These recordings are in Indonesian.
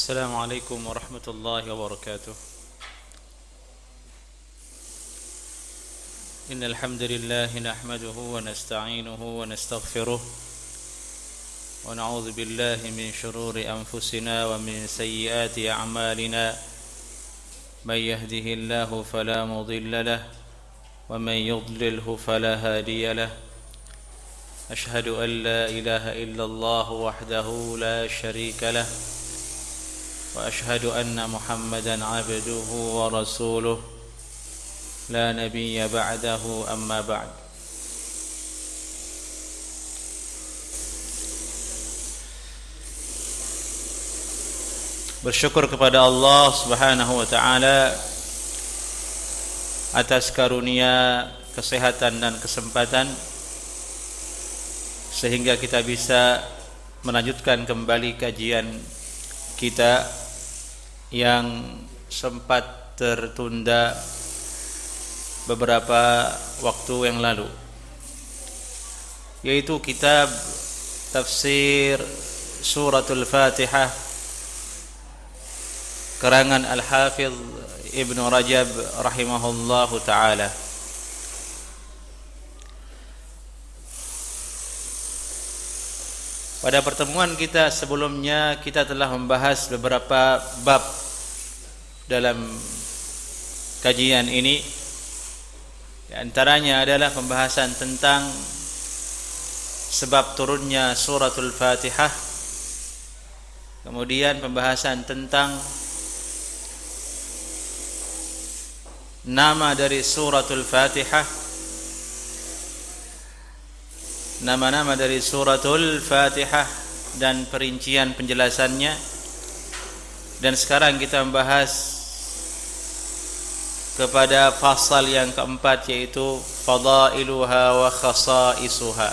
السلام عليكم ورحمة الله وبركاته. إن الحمد لله نحمده ونستعينه ونستغفره ونعوذ بالله من شرور أنفسنا ومن سيئات أعمالنا. من يهده الله فلا مضل له ومن يضلله فلا هادي له. أشهد أن لا إله إلا الله وحده لا شريك له وأشهد أن محمدا عبده ورسوله لا نبي بعده أما بعد. Bersyukur kepada Allah Subhanahu wa taala atas karunia kesehatan dan kesempatan sehingga kita bisa melanjutkan kembali kajian kita yang sempat tertunda beberapa waktu yang lalu, yaitu kitab tafsir suratul Fatihah karangan Al-Hafidh Ibnu Rajab rahimahullahu taala. Pada pertemuan kita sebelumnya kita telah membahas beberapa bab dalam kajian ini. Di antaranya adalah pembahasan tentang sebab turunnya suratul Fatihah, kemudian pembahasan tentang nama dari suratul Fatihah, nama-nama dari suratul Fatihah dan perincian penjelasannya. Dan sekarang kita membahas kepada fasal yang keempat, yaitu fadailuha wa khasaisuha,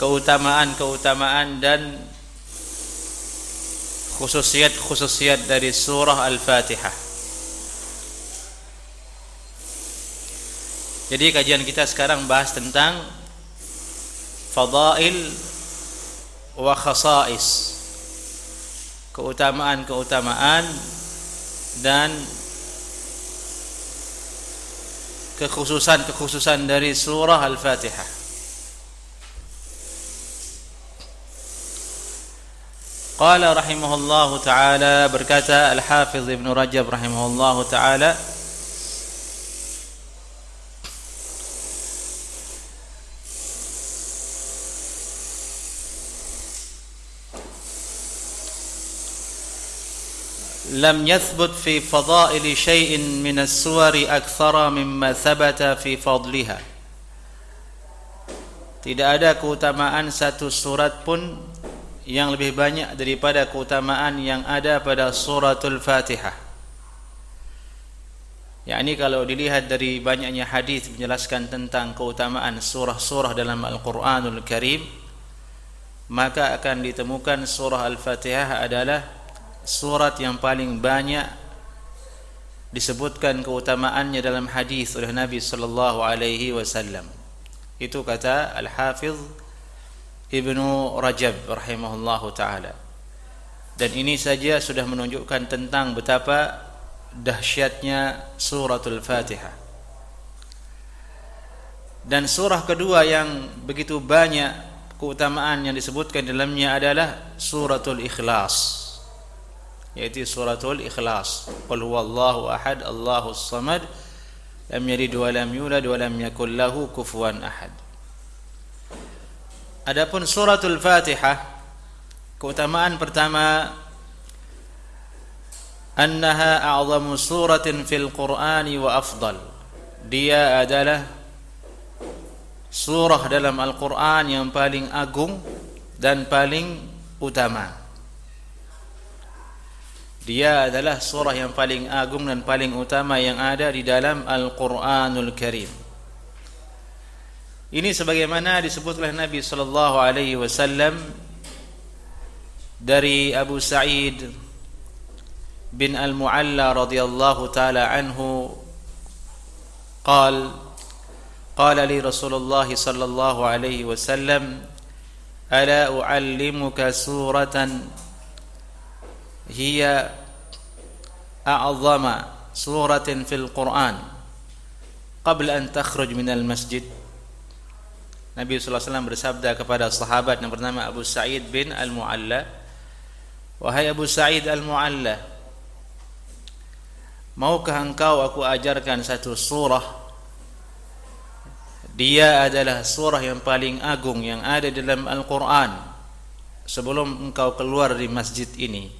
keutamaan-keutamaan dan khususiat-khususiat dari surah Al-Fatihah. Jadi kajian kita sekarang bahas tentang fadail wa khasais, keutamaan-keutamaan dan kekhususan dari surah Al-Fatihah. Qala rahimahullahu ta'ala, berkata Al-Hafidh Ibnu Rajab rahimahullahu ta'ala, lam yathbut fi fadaili syai'in min as-suwari akthara mimma thabata fi fadliha. Tidak ada keutamaan satu surat pun yang lebih banyak daripada keutamaan yang ada pada suratul Fatihah. Yakni kalau dilihat dari banyaknya hadis menjelaskan tentang keutamaan surah-surah dalam Al-Qur'anul Karim, maka akan ditemukan surah Al-Fatihah adalah surat yang paling banyak disebutkan keutamaannya dalam hadis oleh Nabi sallallahu alaihi wasallam. Itu kata Al-Hafidh Ibnu Rajab rahimahullahu taala. Dan ini saja sudah menunjukkan tentang betapa dahsyatnya suratul Fatihah. Dan surah kedua yang begitu banyak keutamaan yang disebutkan dalamnya adalah suratul Ikhlas, yaitu suratul Ikhlas. Qul huwallahu ahad, Allahus samad, lam yalid wa lam yulad wa lam yakul lahu kufuwan ahad. Adapun suratul Fatihah, keutamaan pertama, annaha a'zamu suratin fil Qur'ani wa afdal. Dia adalah surah dalam Al-Qur'an yang paling agung dan paling utama. Dia adalah surah yang paling agung dan paling utama yang ada di dalam Al-Qur'anul Karim. Ini sebagaimana disebut oleh Nabi sallallahu alaihi wasallam dari Abu Sa'id bin Al-Mu'alla radhiyallahu taala anhu, qala li Rasulullah sallallahu alaihi wasallam, ala u'allimuka suratan hiya a'zama suratin fil Qur'an qabla an takhruj minal masjid. Nabi sallallahu alaihi wasallam bersabda kepada sahabat yang bernama Abu Sa'id bin Al-Mu'alla, wahai Abu Sa'id Al-Mu'alla, maukah engkau aku ajarkan satu surah, dia adalah surah yang paling agung yang ada dalam Al-Quran, sebelum engkau keluar di masjid ini.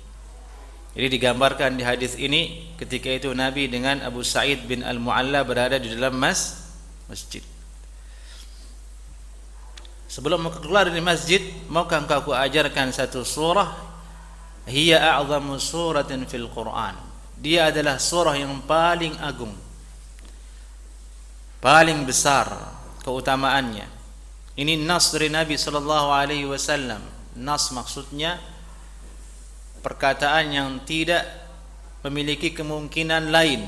Jadi digambarkan di hadis ini ketika itu Nabi dengan Abu Sa'id bin Al-Mu'alla berada di dalam masjid. Sebelum engkau keluar dari masjid, maukah engkau aku ajarkan satu surah, hiya a'zamu suratin fil Qur'an. Dia adalah surah yang paling agung, paling besar keutamaannya. Ini nas dari Nabi sallallahu alaihi wasallam. Nas maksudnya perkataan yang tidak memiliki kemungkinan lain,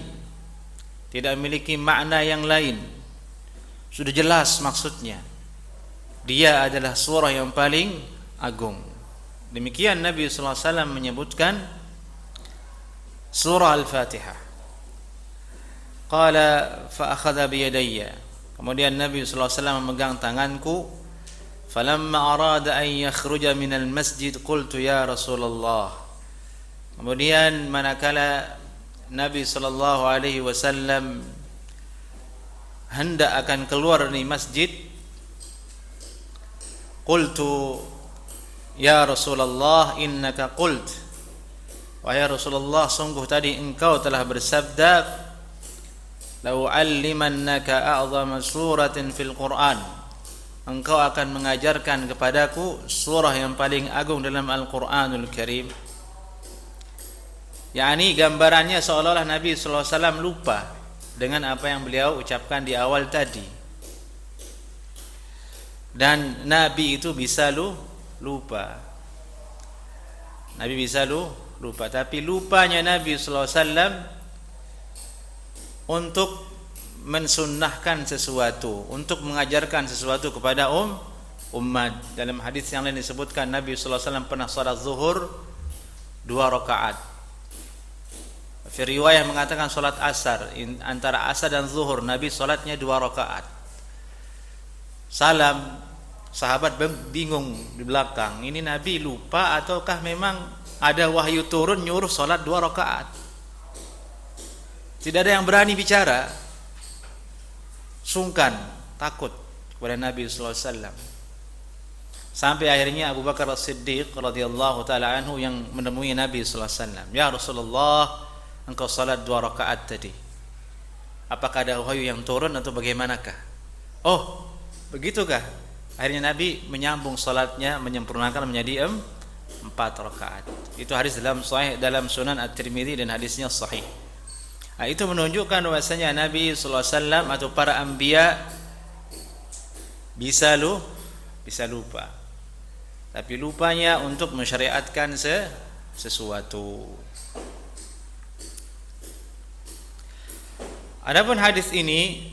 tidak memiliki makna yang lain. Sudah jelas maksudnya. Dia adalah surah yang paling agung. Demikian Nabi sallallahu alaihi wasallam menyebutkan surah Al-Fatihah. Qala fa akhadha bi yadayya. Kemudian Nabi sallallahu alaihi wasallam memegang tanganku. Falamma arada an yakhruja minal masjid qultu ya Rasulullah. Kemudian manakala Nabi sallallahu alaihi wasallam hendak akan keluar dari masjid, qultu ya Rasulullah innaka qult. Wahai Rasulullah, sungguh tadi engkau telah bersabda, la u'allimannaka a'zama suratin fil Qur'an. Engkau akan mengajarkan kepadaku surah yang paling agung dalam Al-Qur'anul Karim. yakni gambarannya seolah-olah Nabi sallallahu alaihi wasallam lupa dengan apa yang beliau ucapkan di awal tadi. Dan Nabi itu bisa lupa. Nabi bisa lupa, tapi lupanya Nabi sallallahu alaihi wasallam untuk mensunnahkan sesuatu, untuk mengajarkan sesuatu kepada umat. Dalam hadis yang lain disebutkan Nabi sallallahu alaihi wasallam pernah salat zuhur 2 rakaat. Fi riwayah mengatakan salat asar, antara asar dan zuhur Nabi salatnya 2 rakaat. Salam, sahabat bingung di belakang, ini Nabi lupa ataukah memang ada wahyu turun nyuruh salat 2 rakaat? Tidak ada yang berani bicara, sungkan, takut kepada Nabi sallallahu alaihi wasallam. Sampai akhirnya Abu Bakar As-Siddiq radhiyallahu taala anhu yang menemui Nabi sallallahu alaihi wasallam. Ya Rasulullah, engkau salat 2 rakaat tadi. Apakah ada wahyu yang turun atau bagaimanakah? Oh, begitukah? Akhirnya Nabi menyambung salatnya, menyempurnakan menjadi 4 rakaat. Itu hadis dalam sahih, dalam Sunan At-Tirmidzi dan hadisnya sahih. Nah, itu menunjukkan bahwasanya Nabi sallallahu alaihi wasallam atau para anbiya bisa lupa. Tapi lupanya untuk mensyariatkan sesuatu. Adapun hadis ini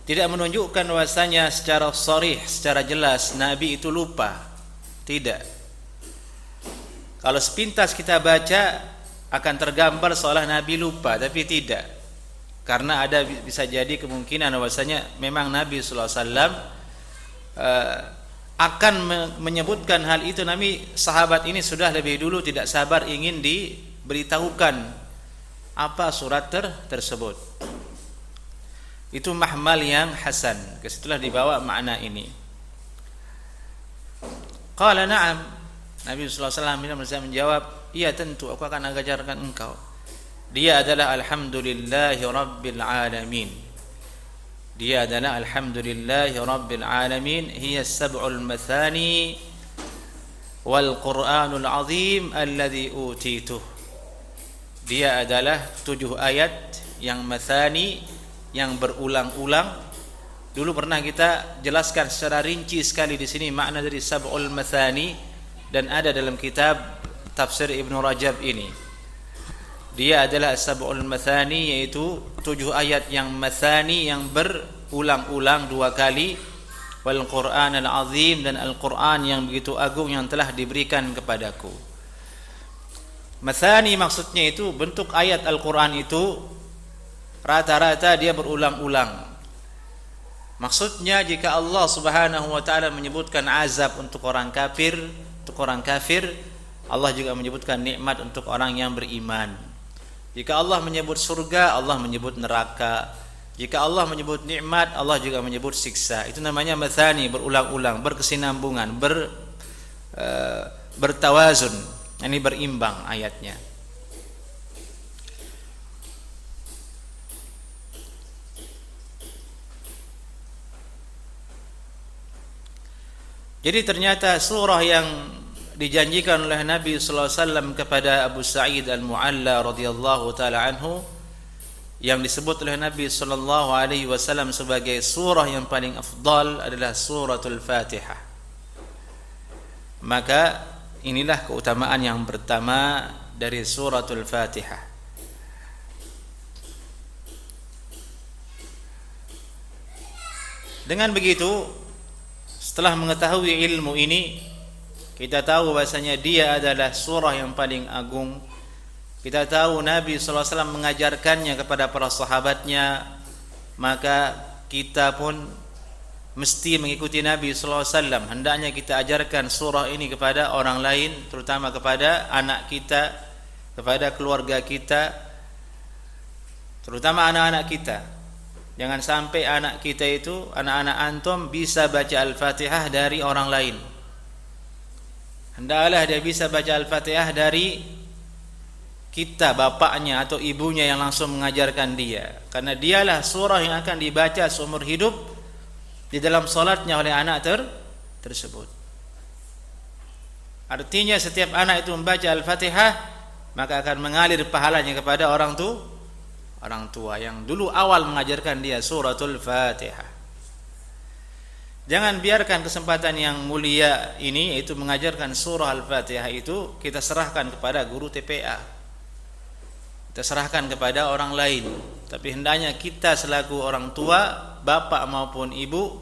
tidak menunjukkan bahwasanya secara sharih, secara jelas Nabi itu lupa. Tidak. Kalau sepintas kita baca akan tergambar seolah Nabi lupa, tapi tidak. Karena ada bisa jadi kemungkinan bahwasanya memang Nabi sallallahu alaihi wasallam akan menyebutkan hal itu. Nabi sahabat ini sudah lebih dulu tidak sabar ingin diberitahukan apa surat tersebut. Itu mahmal yang hasan. Kesitulah dibawa makna ini. Qala na'am. Nabi sallallahu alaihi wasallam menjawab, iya tentu aku akan ajarkan engkau. Dia adalah alhamdulillahi rabbil alamin. Dia adalah alhamdulillahi rabbil alamin. Hiya as-sab'ul mathani wal Qur'anul azim alladhi utituh. Dia adalah 7 ayat yang mathani, yang berulang-ulang. Dulu pernah kita jelaskan secara rinci sekali di sini makna dari sab'ul mathani, dan ada dalam kitab tafsir Ibnu Rajab ini. Dia adalah sab'ul mathani, yaitu 7 ayat yang mathani, yang berulang-ulang 2 kali. wal Qur'anal azim, dan Al-Qur'an yang begitu agung yang telah diberikan kepadaku. Mathani maksudnya itu bentuk ayat Al-Qur'an itu rata-rata dia berulang-ulang. Maksudnya jika Allah Subhanahu wa taala menyebutkan azab untuk orang kafir, Allah juga menyebutkan nikmat untuk orang yang beriman. Jika Allah menyebut surga, Allah menyebut neraka. Jika Allah menyebut nikmat, Allah juga menyebut siksa. Itu namanya mathani, berulang-ulang, berkesinambungan, bertawazun. Ini berimbang ayatnya. Jadi ternyata surah yang dijanjikan oleh Nabi sallallahu alaihi wasallam kepada Abu Sa'id Al-Mu'alla radhiyallahu taala anhu, yang disebut oleh Nabi sallallahu alaihi wasallam sebagai surah yang paling afdal adalah suratul Fatihah. Maka inilah keutamaan yang pertama dari suratul Fatihah. Dengan begitu, setelah mengetahui ilmu ini, kita tahu bahasanya dia adalah surah yang paling agung. Kita tahu Nabi SAW mengajarkannya kepada para sahabatnya, maka kita pun mesti mengikuti Nabi SAW. Hendaknya kita ajarkan surah ini kepada orang lain, terutama kepada anak kita, kepada keluarga kita, terutama anak-anak kita. Jangan sampai anak kita itu, anak-anak antum bisa baca Al-Fatihah dari orang lain. Hendaklah dia bisa baca Al-Fatihah dari kita, bapaknya atau ibunya yang langsung mengajarkan dia. Karena dialah surah yang akan dibaca seumur hidup di dalam salatnya oleh anak tersebut. Artinya setiap anak itu membaca Al-Fatihah, maka akan mengalir pahalanya kepada orang tua yang dulu awal mengajarkan dia suratul Fatihah. Jangan biarkan kesempatan yang mulia ini, yaitu mengajarkan surah Al-Fatihah itu, kita serahkan kepada guru TPA, kita serahkan kepada orang lain. Tapi hendaknya kita selaku orang tua, bapak maupun ibu,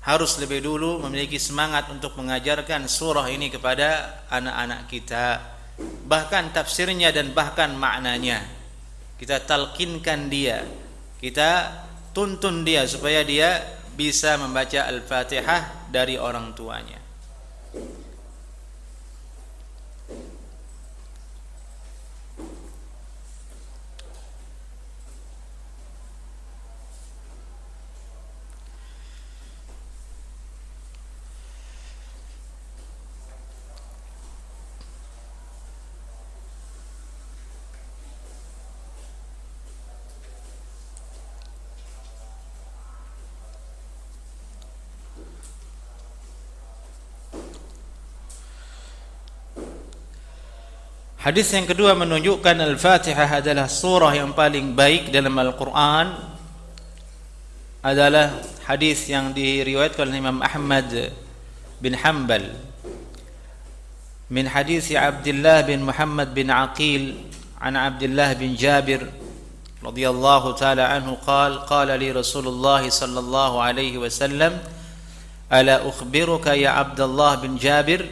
harus lebih dulu memiliki semangat untuk mengajarkan surah ini kepada anak-anak kita, bahkan tafsirnya dan bahkan maknanya. Kita talqinkan dia, kita tuntun dia supaya dia bisa membaca Al-Fatihah dari orang tuanya. Hadis yang kedua menunjukkan Al-Fatihah adalah surah yang paling baik dalam Al-Quran. Adalah hadis yang diriwayatkan oleh Imam Ahmad bin Hanbal min hadis Abdullah bin Muhammad bin Aqil an Abdullah bin Jabir radhiyallahu ta'ala anhu qala li Rasulullah sallallahu alaihi wasallam ala ukhbiruka ya Abdullah bin Jabir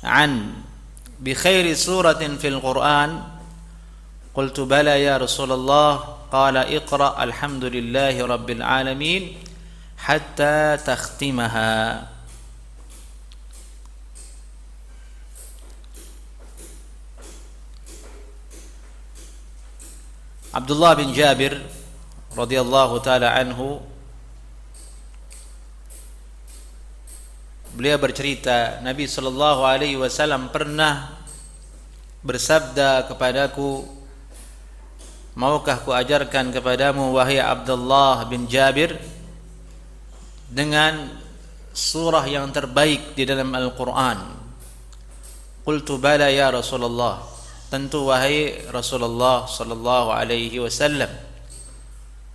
an بخير سورة في القرآن قلت بلى يا رسول الله قال اقرأ الحمد لله رب العالمين حتى تختمها. Abdullah bin Jabir radhiyallahu taala anhu, beliau bercerita, Nabi sallallahu alaihi wasallam pernah bersabda kepadaku, maukah ku ajarkan kepadamu wahai Abdullah bin Jabir dengan surah yang terbaik di dalam Al-Quran? Qultu bala ya Rasulullah, tentu wahai Rasulullah sallallahu alaihi wasallam.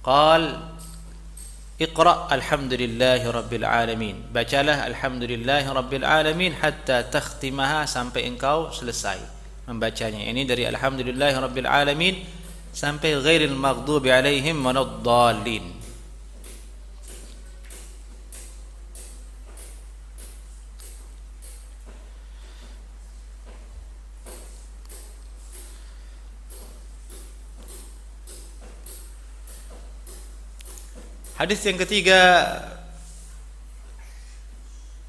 Qal Iqra' alhamdulillahi rabbil alamin, bacalah alhamdulillahi rabbil alamin hatta takhtimaha, sampai engkau selesai membacanya. Ini dari alhamdulillahi rabbil alamin sampai ghairil maghdubi alaihim waladdallin. Hadis yang ketiga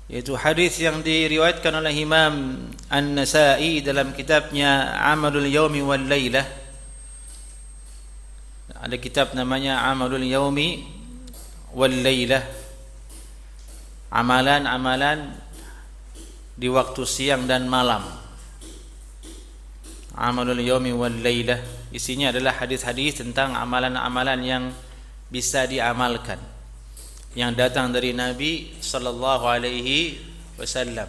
yaitu hadis yang diriwayatkan oleh Imam An-Nasa'i dalam kitabnya Amalul Yaumi wal Lailah. Ada kitab namanya Amalul Yaumi wal Lailah. Amalan-amalan di waktu siang dan malam. Amalul Yaumi wal Lailah, isinya adalah hadis-hadis tentang amalan-amalan yang bisa diamalkan, yang datang dari Nabi sallallahu alaihi wasallam.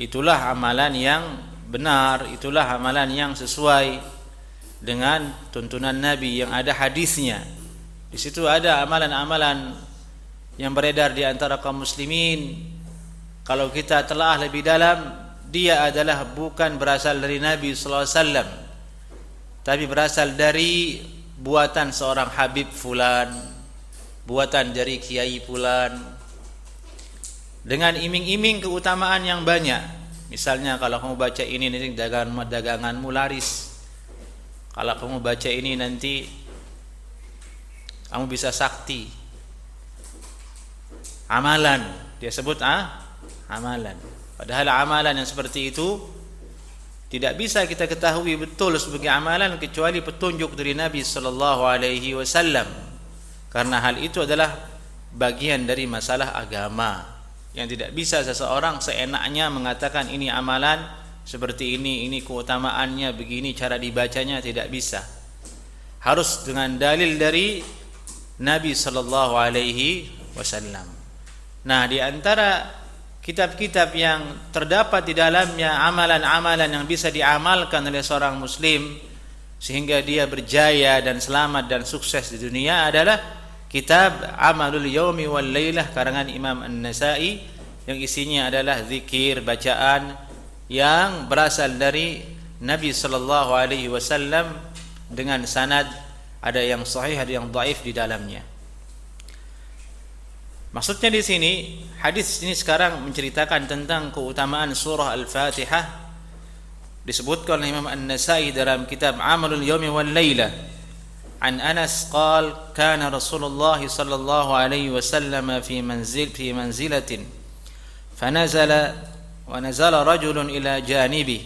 Itulah amalan yang benar, itulah amalan yang sesuai dengan tuntunan Nabi yang ada hadisnya. Di situ ada amalan-amalan yang beredar di antara kaum muslimin. Kalau kita telah lebih dalam, dia adalah bukan berasal dari Nabi sallallahu alaihi wasallam, tapi berasal dari buatan seorang Habib fulan, buatan dari kiai fulan, dengan iming-iming keutamaan yang banyak. Misalnya kalau kamu baca ini nanti daganganmu laris, kalau kamu baca ini nanti kamu bisa sakti. Amalan, dia sebut amalan. Padahal amalan yang seperti itu tidak bisa kita ketahui betul sebagai amalan kecuali petunjuk dari Nabi sallallahu alaihi wasallam. Karena hal itu adalah bagian dari masalah agama yang tidak bisa seseorang seenaknya mengatakan ini amalan seperti ini keutamaannya begini, cara dibacanya, tidak bisa. Harus dengan dalil dari Nabi sallallahu alaihi wasallam. Nah, di antara kitab-kitab yang terdapat di dalamnya amalan-amalan yang bisa diamalkan oleh seorang muslim sehingga dia berjaya dan selamat dan sukses di dunia adalah kitab Amalul Yaumi wal Lailah karangan Imam An-Nasa'i, yang isinya adalah zikir, bacaan yang berasal dari Nabi sallallahu alaihi wasallam dengan sanad, ada yang sahih, ada yang dhaif di dalamnya. Maksudnya di sini, hadis ini sekarang menceritakan tentang keutamaan surah Al-Fatihah. Disebutkan oleh Imam An-Nasa'i dalam kitab Amalul Yaumi wal Lailah. An Anas qala kana Rasulullah sallallahu alaihi wasallam fi manzilatin fanazala wa nazala rajulun ila janibi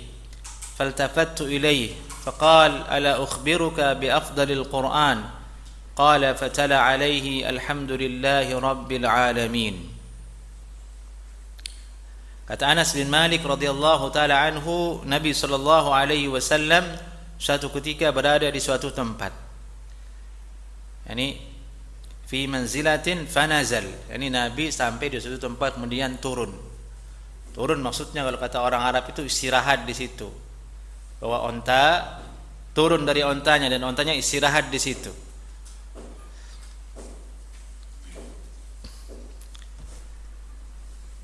faltafattu ilayhi faqala ala ukhbiruka bi afdalil Qur'an qala fatala alaihi alhamdulillahi rabbil alamin. Kata Anas bin Malik radhiyallahu taala anhu, Nabi sallallahu alaihi wasallam suatu ketika berada di suatu tempat. Yani fi manzilatin fanazal. Yani Nabi sampai di suatu tempat kemudian turun. Turun maksudnya kalau kata orang Arab itu istirahat di situ. Bahwa onta turun dari ontanya dan ontanya istirahat di situ.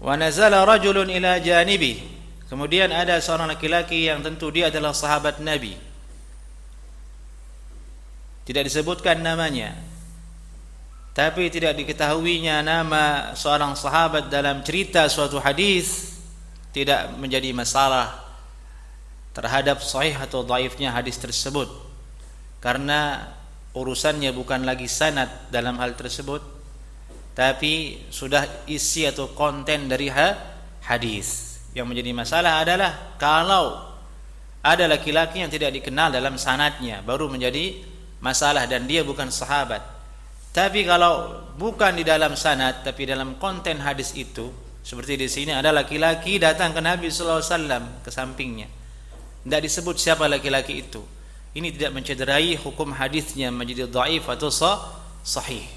Wa nazala rajulun ila janibi. Kemudian ada seorang laki-laki yang tentu dia adalah sahabat Nabi. Tidak disebutkan namanya, tapi tidak diketahuinya nama seorang sahabat dalam cerita suatu hadis tidak menjadi masalah terhadap sahih atau dhaifnya hadis tersebut, karena urusannya bukan lagi sanad dalam hal tersebut, tapi sudah isi atau konten dari hadis. Yang menjadi masalah adalah kalau ada laki-laki yang tidak dikenal dalam sanadnya, baru menjadi masalah dan dia bukan sahabat. Tapi kalau bukan di dalam sanad tapi dalam konten hadis itu, seperti di sini ada laki-laki datang ke Nabi sallallahu alaihi wasallam ke sampingnya. Tidak disebut siapa laki-laki itu. Ini tidak mencederai hukum hadisnya menjadi dhaif atau sahih.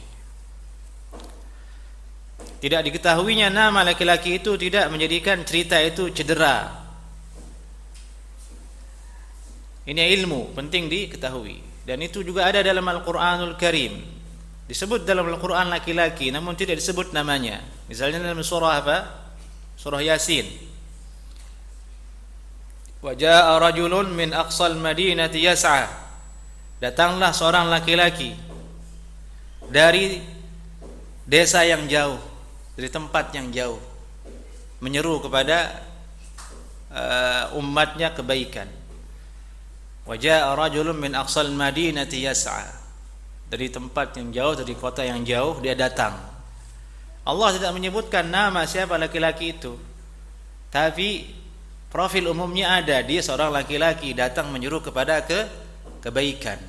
Tidak diketahuinya nama laki-laki itu tidak menjadikan cerita itu cedera. Ini ilmu penting diketahui. Dan itu juga ada dalam Al-Quranul Karim. Disebut dalam Al-Quran laki-laki, namun tidak disebut namanya. Misalnya dalam surah apa? Surah Yasin. Wa jaa rajulun min aqsal madinati yas'a. Datanglah seorang laki-laki dari desa yang jauh, dari tempat yang jauh, menyeru kepada umatnya kebaikan. Wa jaa rajulun min aqsal madinati yas'a. dari tempat yang jauh, dari kota yang jauh dia datang. Allah tidak menyebutkan nama siapa laki-laki itu, tapi profil umumnya ada, dia seorang laki-laki datang menyuruh kepada kebaikan.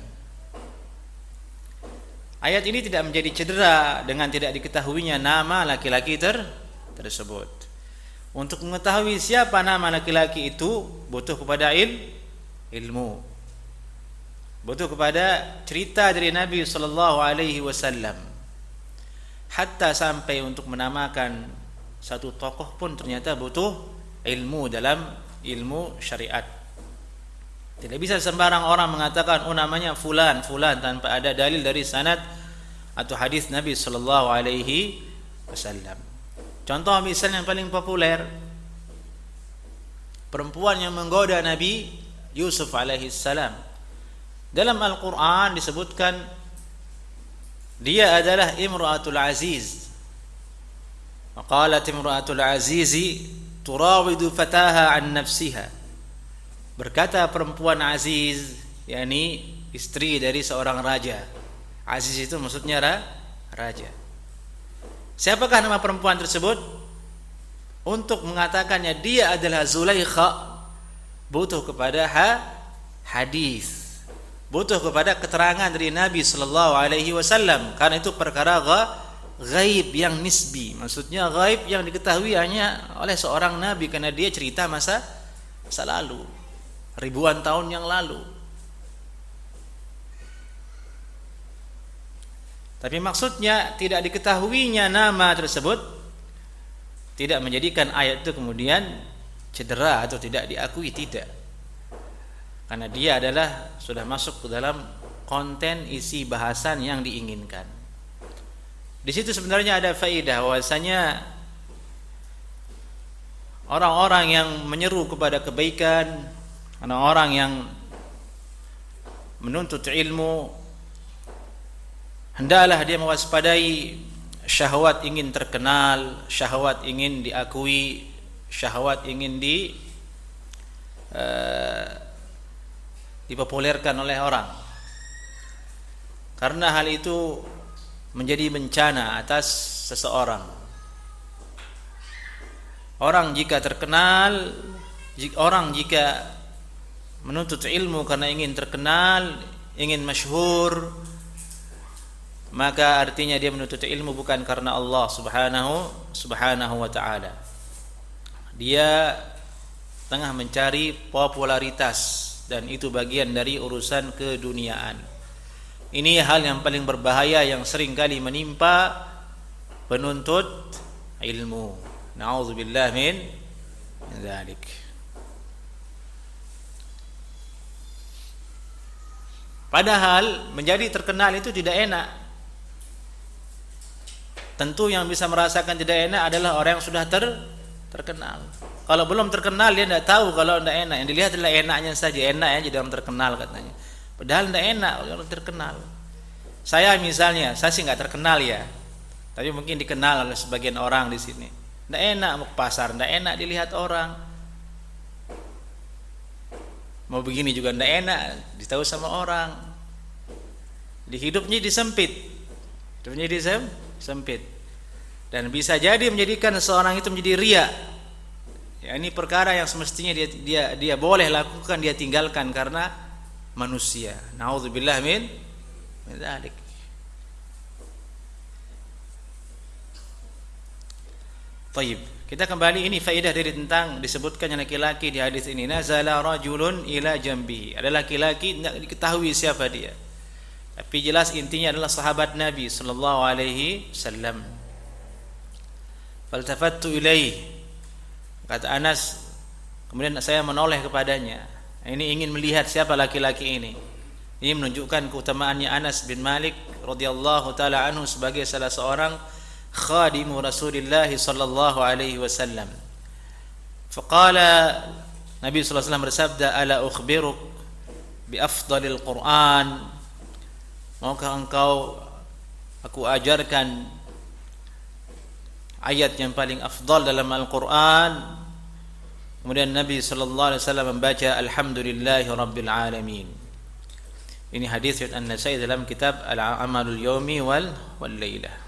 Ayat ini tidak menjadi cedera dengan tidak diketahuinya nama laki-laki tersebut. Untuk mengetahui siapa nama laki-laki itu butuh kepada ilmu. Butuh kepada cerita dari Nabi sallallahu alaihi wasallam. Hatta sampai untuk menamakan satu tokoh pun ternyata butuh ilmu dalam ilmu syariat. Tidak bisa sembarang orang mengatakan namanya fulan tanpa ada dalil dari sanad atau hadis Nabi sallallahu alaihi wasallam. Contoh misalnya yang paling populer, perempuan yang menggoda Nabi Yusuf alaihi salam. Dalam Al-Qur'an disebutkan dia adalah imra'atul aziz. Qalat imra'atul azizi turawidu fataha an nafsiha. Berkata perempuan aziz, yakni istri dari seorang raja. Aziz itu maksudnya raja. Siapakah nama perempuan tersebut? Untuk mengatakannya dia adalah Zulaikha butuh kepada hadis, butuh kepada keterangan dari Nabi sallallahu alaihi wasallam, karena itu perkara ghaib yang nisbi. Maksudnya ghaib yang diketahui hanya oleh seorang nabi, karena dia cerita masa lalu, ribuan tahun yang lalu. Tapi maksudnya tidak diketahuinya nama tersebut tidak menjadikan ayat itu kemudian cedera atau tidak diakui, tidak. Karena dia adalah sudah masuk ke dalam konten isi bahasan yang diinginkan. Di situ sebenarnya ada faedah bahwasanya orang-orang yang menyeru kepada kebaikan, orang-orang yang menuntut ilmu, hendaklah dia mewaspadai syahwat ingin terkenal, syahwat ingin diakui, syahwat ingin dipopulerkan oleh orang. Karena hal itu menjadi bencana atas seseorang. Orang jika terkenal, orang jika menuntut ilmu karena ingin terkenal, ingin masyhur, maka artinya dia menuntut ilmu bukan karena Allah subhanahu wa ta'ala. Dia tengah mencari popularitas, dan itu bagian dari urusan keduniaan. Ini hal yang paling berbahaya yang sering kali menimpa penuntut ilmu. Na'udzubillah min dzalik. Padahal menjadi terkenal itu tidak enak. Tentu yang bisa merasakan tidak enak adalah orang yang sudah terkenal. Kalau belum terkenal dia tidak tahu kalau tidak enak. Yang dilihat adalah enaknya saja, enak ya jadi orang terkenal katanya. Padahal tidak enak kalau orang terkenal. Saya misalnya, saya sih nggak terkenal ya, tapi mungkin dikenal oleh sebagian orang di sini. Tidak enak mau ke pasar, tidak enak dilihat orang. Mau begini juga tidak enak ditahu sama orang. Di hidupnya disempit, sempit, dan bisa jadi menjadikan seorang itu menjadi riya. Ya, ini perkara yang semestinya dia boleh lakukan, dia tinggalkan karena manusia. Na'udzubillah min dzalik. Baik, kita kembali, ini faedah dari tentang disebutkannya laki-laki di hadis ini. Nazala rajulun ila jambi. Ada laki-laki tidak diketahui siapa dia, tapi jelas intinya adalah sahabat Nabi sallallahu alaihi wasallam. Faltafattu ilaihi, kata Anas, kemudian saya menoleh kepadanya. Ini ingin melihat siapa laki-laki ini. Ini menunjukkan keutamaannya Anas bin Malik radhiyallahu taala anhu sebagai salah seorang khadimu Rasulullah sallallahu alaihi wasallam. Faqala, Nabi sallallahu alaihi wasallam bersabda, ala ukhbiruk bi afdalil Quran. Maukah engkau aku ajarkan ayat yang paling afdal dalam Al-Quran? Kemudian Nabi sallallahu alaihi wasallam membaca alhamdulillahi rabbil alamin. Ini hadis riwayat An-Nasai dalam kitab Al-Amalul Yawmi wal Lailah.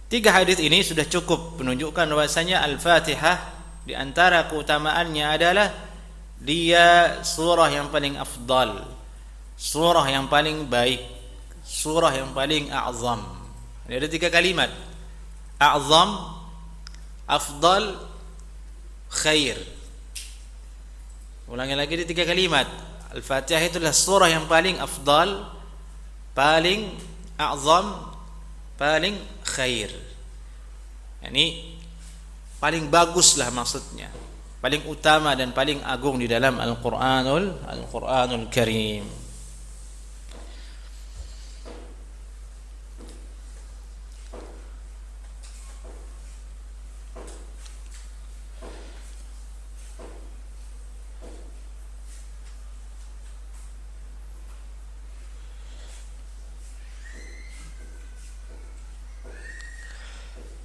3 hadis ini sudah cukup menunjukkan bahwasanya Al-Fatihah di antara keutamaannya adalah dia surah yang paling afdal, surah yang paling baik, surah yang paling a'zam. Ini ada 3 kalimat. A'zam, afdal, khair. Ulangi lagi di 3 kalimat. Al-Fatihah itulah surah yang paling afdal, paling a'zam, paling khair. Yani paling baguslah maksudnya, paling utama dan paling agung di dalam Al-Qur'anul Karim.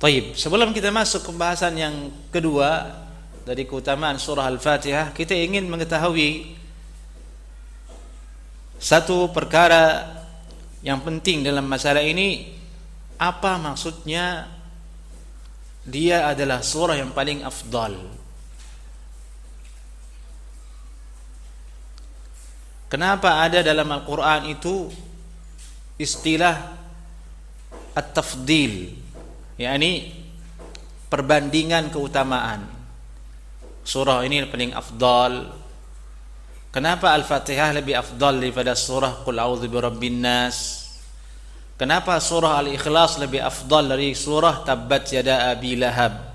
Taib, sebelum kita masuk ke pembahasan yang kedua dari keutamaan surah Al-Fatihah, kita ingin mengetahui satu perkara yang penting dalam masalah ini. Apa maksudnya dia adalah surah yang paling afdal? Kenapa ada dalam Al-Quran itu istilah at-tafdil, yakni perbandingan keutamaan. Surah ini paling afdal. Kenapa Al-Fatihah lebih afdal daripada surah Qul A'udzu Birabbin Nas? Kenapa surah Al-Ikhlas lebih afdal dari surah Tabbat Yada Abi Lahab?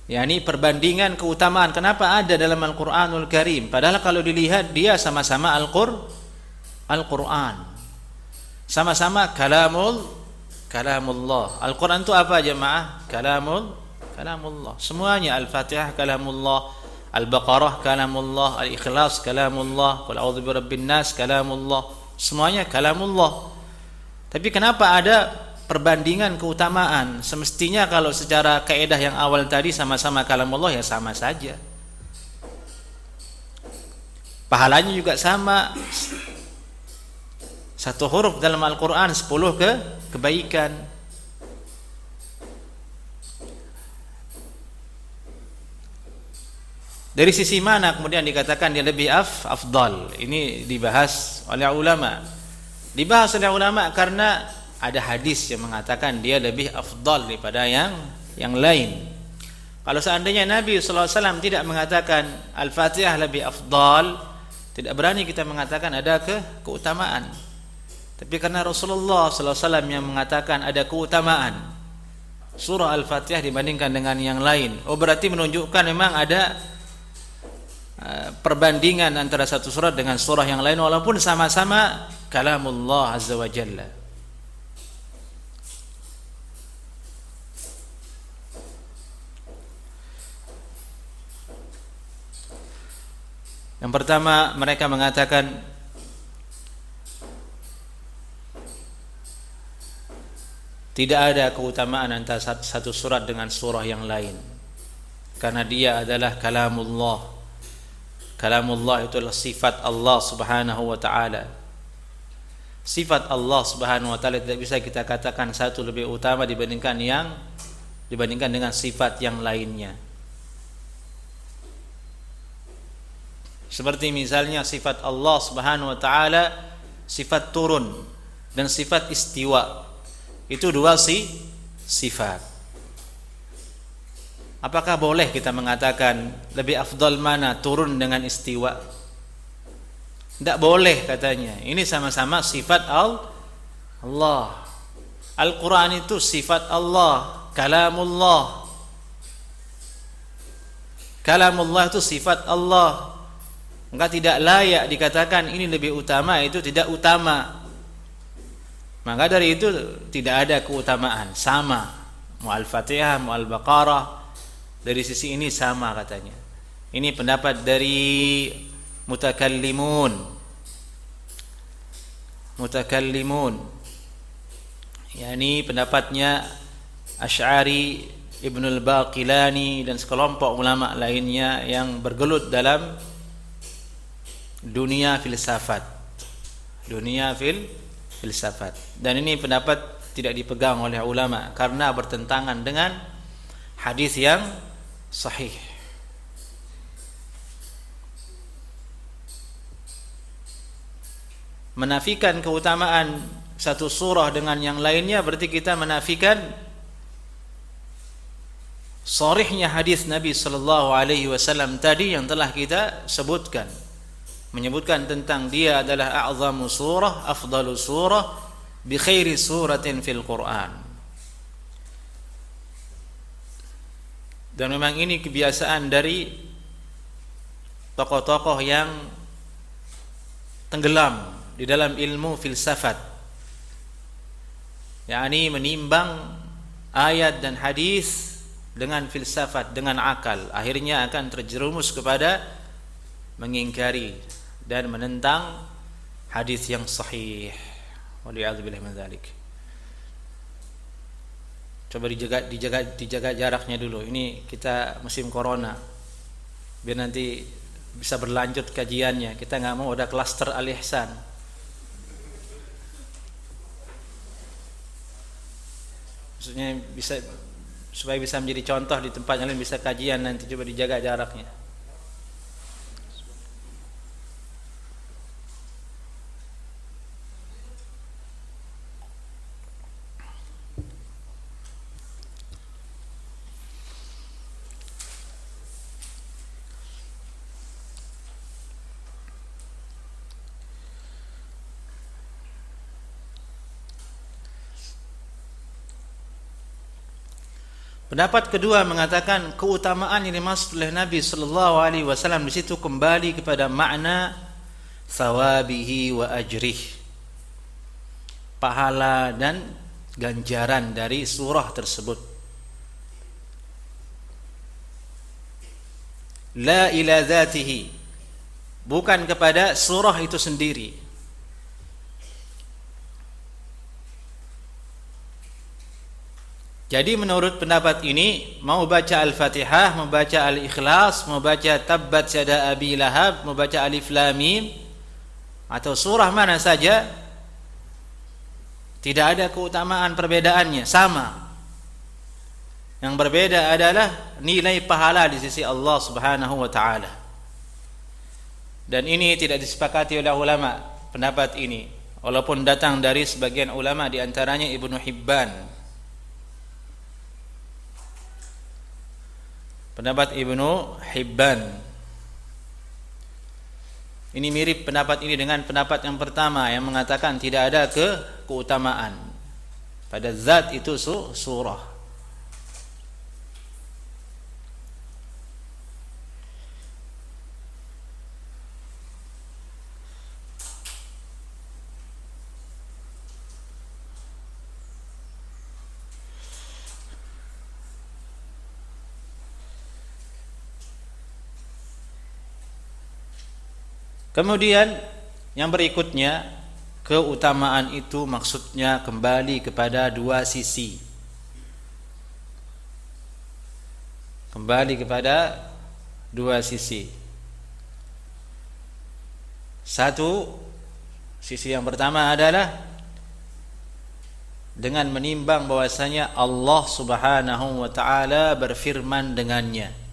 yakni perbandingan keutamaan. Kenapa ada dalam Al-Qur'anul Karim? Padahal kalau dilihat dia sama-sama Al-Qur'an. Sama-sama kalamullah. Al-Quran itu apa jemaah? Kalamullah. Semuanya. Al-Fatihah kalamullah, Al-Baqarah kalamullah, Al-Ikhlas kalamullah, Qul a'udzu birabbin nas kalamullah. Semuanya kalamullah. Tapi kenapa ada perbandingan keutamaan? Semestinya kalau secara kaidah yang awal tadi sama-sama kalamullah ya sama saja. Pahalanya juga sama. Satu huruf dalam Al-Quran 10 kebaikan. Dari sisi mana kemudian dikatakan dia lebih afdal? Ini dibahas oleh ulama. Dibahas oleh ulama karena ada hadis yang mengatakan dia lebih afdal daripada yang lain. Kalau seandainya Nabi SAW tidak mengatakan Al-Fatihah lebih afdal, tidak berani kita mengatakan ada keutamaan. Tapi karena Rasulullah SAW yang mengatakan ada keutamaan surah Al-Fatihah dibandingkan dengan yang lain, berarti menunjukkan memang ada perbandingan antara satu surah dengan surah yang lain walaupun sama-sama kalamullah azza wa jalla. Yang pertama, mereka mengatakan tidak ada keutamaan antara satu surat dengan surah yang lain karena dia adalah kalamullah. Kalamullah itu adalah sifat Allah Subhanahu wa taala. Sifat Allah Subhanahu wa taala tidak bisa kita katakan satu lebih utama dibandingkan dengan sifat yang lainnya. Seperti misalnya sifat Allah Subhanahu wa taala sifat turun dan sifat istiwa. Itu dua sifat. Apakah boleh kita mengatakan lebih afdal mana turun dengan istiwa? Tidak boleh katanya. Ini sama-sama sifat Allah. Al-Quran itu sifat Allah, kalamullah. Kalamullah itu sifat Allah. Maka tidak layak dikatakan ini lebih utama, itu tidak utama. Maka dari itu tidak ada keutamaan, sama. Mu Al-Fatihah, mu Al-Baqarah, dari sisi ini sama katanya. Ini pendapat dari mutakallimun. Yani pendapatnya Asy'ari Ibnul Baqilani dan sekelompok ulama lainnya yang bergelut dalam dunia filsafat. Dan ini pendapat tidak dipegang oleh ulama karena bertentangan dengan hadis yang sahih. Menafikan keutamaan satu surah dengan yang lainnya berarti kita menafikan sharihnya hadis Nabi sallallahu alaihi wasallam tadi yang telah kita sebutkan, menyebutkan tentang dia adalah a'zamu surah, afdalu surah, bi khairi suratin fil Quran. Dan memang ini kebiasaan dari tokoh-tokoh yang tenggelam di dalam ilmu filsafat, yakni menimbang ayat dan hadis dengan filsafat, dengan akal, akhirnya akan terjerumus kepada mengingkari dan menentang hadis yang sahih. Waliyadzubillah min dzalik. Coba dijaga jaraknya dulu. Ini kita musim corona, biar nanti bisa berlanjut kajiannya. Kita nggak mau ada klaster Al-Ihsan. Maksudnya bisa supaya bisa menjadi contoh di tempat yang lain, bisa kajian nanti, coba dijaga jaraknya. Pendapat kedua mengatakan keutamaan yang dimaksud oleh Nabi sallallahu alaihi wasallam di situ kembali kepada makna thawabihi wa ajrih, pahala dan ganjaran dari surah tersebut. La ila dzatihi, bukan kepada surah itu sendiri. Jadi menurut pendapat ini, mau baca Al-Fatihah, mau baca Al-Ikhlas, mau baca Tabbat Yada Abi Lahab, mau baca Alif Lam Mim, atau surah mana saja, tidak ada keutamaan perbedaannya, sama. Yang berbeda adalah nilai pahala di sisi Allah Subhanahu wa taala. Dan ini tidak disepakati oleh ulama, pendapat ini, walaupun datang dari sebagian ulama, di antaranya Ibnu Hibban. Pendapat Ibnu Hibban ini mirip pendapat ini dengan pendapat yang pertama yang mengatakan tidak ada keutamaan pada zat itu surah. Kemudian yang berikutnya, keutamaan itu maksudnya kembali kepada dua sisi. Kembali kepada dua sisi. Satu, sisi yang pertama adalah dengan menimbang bahwasanya Allah Subhanahu wa taala berfirman dengannya.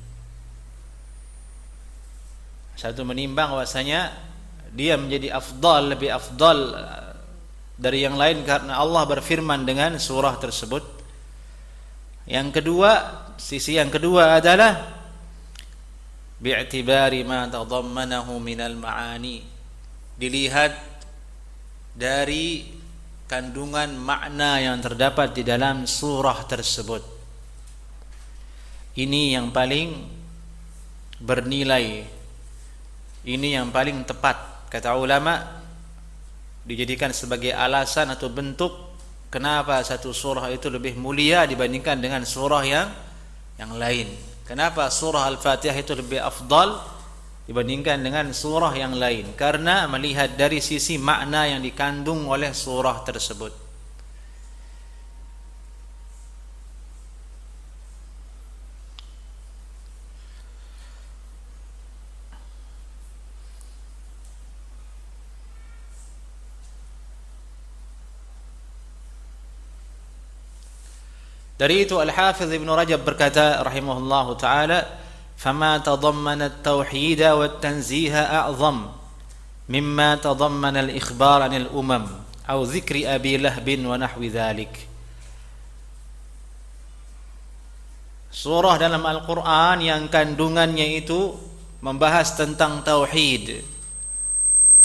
Satu, menimbang bahwasanya dia menjadi afdal, lebih afdal dari yang lain karena Allah berfirman dengan surah tersebut. Yang kedua, sisi yang kedua adalah bi'tibari ma tadammanahu minal ma'ani, dilihat dari kandungan makna yang terdapat di dalam surah tersebut. Ini yang paling bernilai, ini yang paling tepat, kata ulama, dijadikan sebagai alasan atau bentuk kenapa satu surah itu lebih mulia dibandingkan dengan surah yang lain. Kenapa surah Al-Fatihah itu lebih afdal dibandingkan dengan surah yang lain? Karena melihat dari sisi makna yang dikandung oleh surah tersebut. Dari itu Al-Hafidz Ibnu Rajab berkata rahimahullahu taala, "Fama tadammana at-tauhid wa at-tanziha a'zam mimma tadammana al-ikhbar 'anil umam aw dzikri Abi Lahb wa nahwi dzalik." Surah dalam Al-Qur'an yang kandungannya itu membahas tentang tauhid,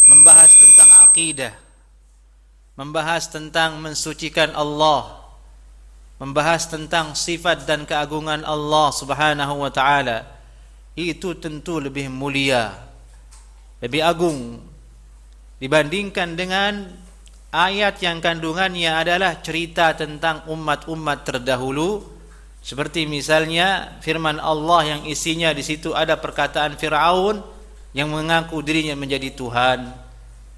membahas tentang akidah, membahas tentang mensucikan Allah, membahas tentang sifat dan keagungan Allah Subhanahu wa taala, itu tentu lebih mulia, lebih agung dibandingkan dengan ayat yang kandungannya adalah cerita tentang umat-umat terdahulu, seperti misalnya firman Allah yang isinya di situ ada perkataan Fir'aun yang mengaku dirinya menjadi Tuhan.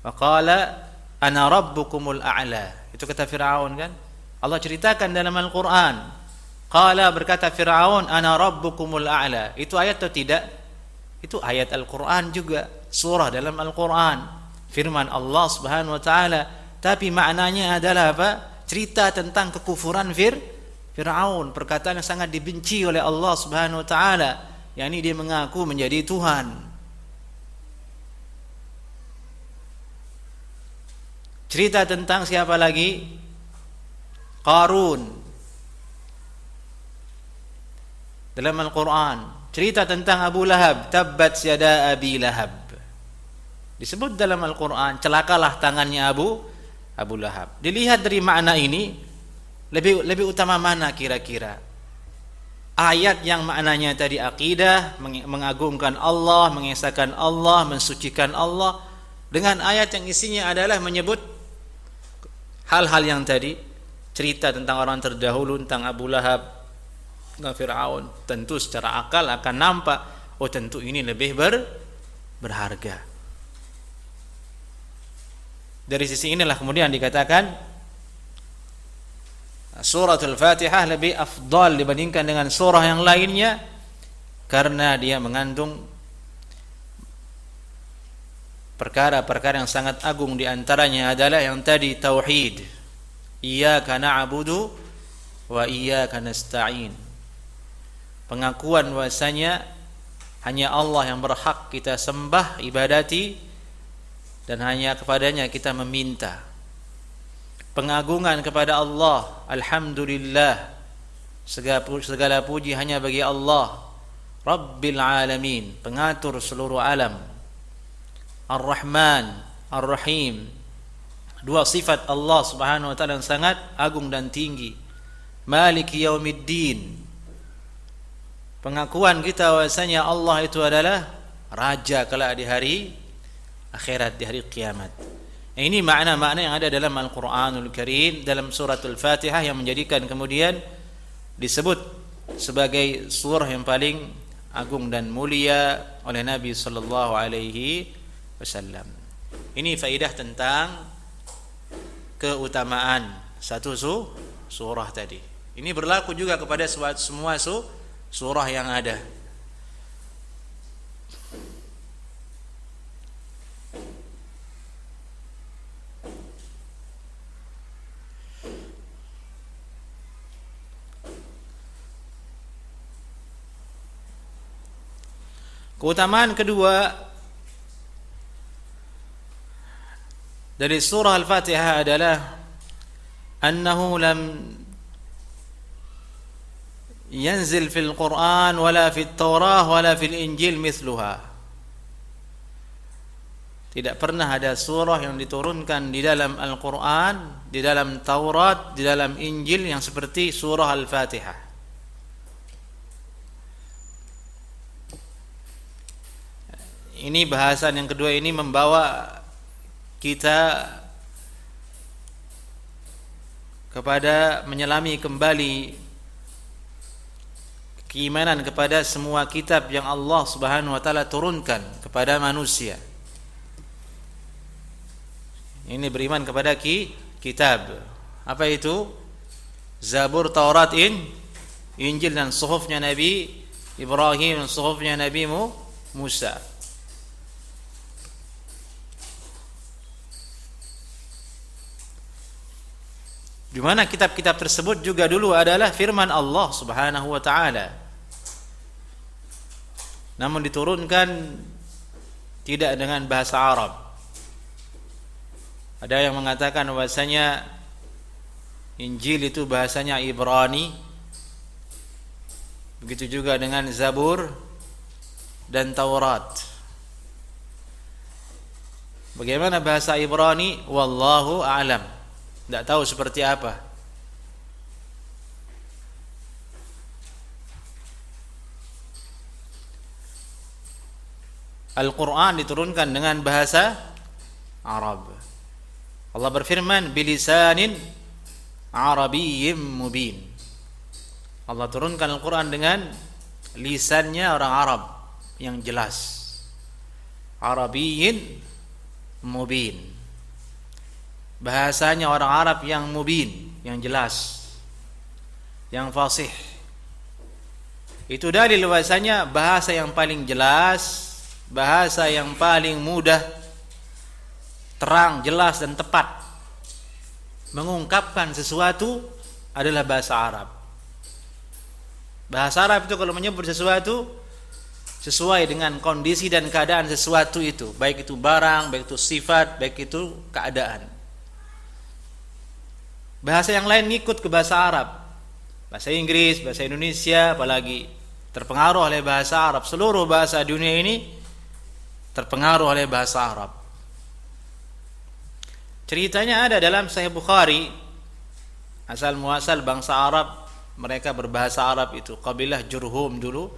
Faqala ana rabbukumul a'la. Itu kata Fir'aun kan? Allah ceritakan dalam Al-Qur'an. Qala, berkata Fir'aun, ana rabbukumul a'la. Itu ayat atau tidak? Itu ayat Al-Qur'an juga, surah dalam Al-Qur'an, firman Allah Subhanahu wa taala, tapi maknanya adalah apa? Cerita tentang kekufuran Fir'aun, perkataan yang sangat dibenci oleh Allah Subhanahu wa taala, yakni dia mengaku menjadi Tuhan. Cerita tentang siapa lagi? Qarun dalam Al-Qur'an. Cerita tentang Abu Lahab, tabbat yada Abi Lahab. Disebut dalam Al-Qur'an, celakalah tangannya Abu Lahab. Dilihat dari makna ini, lebih utama mana kira-kira? Ayat yang maknanya tadi akidah, mengagungkan Allah, mengesahkan Allah, mensucikan Allah, dengan ayat yang isinya adalah menyebut hal-hal yang tadi, cerita tentang orang terdahulu, tentang Abu Lahab, tentang Fir'aun. Tentu secara akal akan nampak, oh tentu ini lebih berharga. Dari sisi inilah kemudian dikatakan Suratul Fatihah lebih afdal dibandingkan dengan surah yang lainnya, karena dia mengandung perkara-perkara yang sangat agung. Di antaranya adalah yang tadi, tauhid, iyyaka na'budu wa iyyaka nasta'in, pengakuan bahwasanya hanya Allah yang berhak kita sembah, ibadati, dan hanya kepadanya kita meminta. Pengagungan kepada Allah, alhamdulillah, segala puji hanya bagi Allah, Rabbil Alamin, pengatur seluruh alam, Ar-Rahman, Ar-Rahim, dua sifat Allah Subhanahu wa taala yang sangat agung dan tinggi. Maliki Yaumiddin, pengakuan kita bahwasanya Allah itu adalah raja kelak di hari akhirat, di hari kiamat. Ini makna-makna yang ada dalam Al-Quranul Karim, dalam suratul Fatihah, yang menjadikan kemudian disebut sebagai surah yang paling agung dan mulia oleh Nabi sallallahu alaihi wasallam. Ini faidah tentang keutamaan satu surah tadi. Ini berlaku juga kepada semua surah yang ada. Keutamaan kedua dari surah Al-Fatihah adalah annahu lam yanzil fil Quran wala fit Taurah wala fil Injil mithluha. Tidak pernah ada surah yang diturunkan di dalam Al-Quran, di dalam Taurat, di dalam Injil yang seperti surah Al-Fatihah. Ini bahasan yang kedua ini membawa kita kepada menyelami kembali keimanan kepada semua kitab yang Allah Subhanahu wa taala turunkan kepada manusia. Ini beriman kepada kitab. Apa itu? Zabur, Taurat, Injil, dan suhufnya Nabi Ibrahim, dan suhufnya Nabi Musa. di mana kitab-kitab tersebut juga dulu adalah firman Allah Subhanahu wa taala. Namun diturunkan tidak dengan bahasa Arab. Ada yang mengatakan bahwasanya Injil itu bahasanya Ibrani. Begitu juga dengan Zabur dan Taurat. Bagaimana bahasa Ibrani? Wallahu a'lam. Tidak tahu seperti apa. Al-Quran diturunkan dengan bahasa Arab. Allah berfirman bilisanin Arabiyyin mubin. Allah turunkan Al-Quran dengan lisannya orang Arab yang jelas. Arabiyyin mubin. Bahasanya orang Arab yang mubin, yang jelas, yang fasih. Itu dalil bahasanya bahasa yang paling jelas, bahasa yang paling mudah, terang, jelas dan tepat mengungkapkan sesuatu adalah bahasa Arab. Bahasa Arab itu kalau menyebut sesuatu sesuai dengan kondisi dan keadaan sesuatu itu, baik itu barang, baik itu sifat, baik itu keadaan. Bahasa yang lain ngikut ke bahasa Arab. Bahasa Inggris, bahasa Indonesia apalagi terpengaruh oleh bahasa Arab. Seluruh bahasa dunia ini terpengaruh oleh bahasa Arab. Ceritanya ada dalam Sahih Bukhari. Asal muasal bangsa Arab, mereka berbahasa Arab itu kabilah Jurhum dulu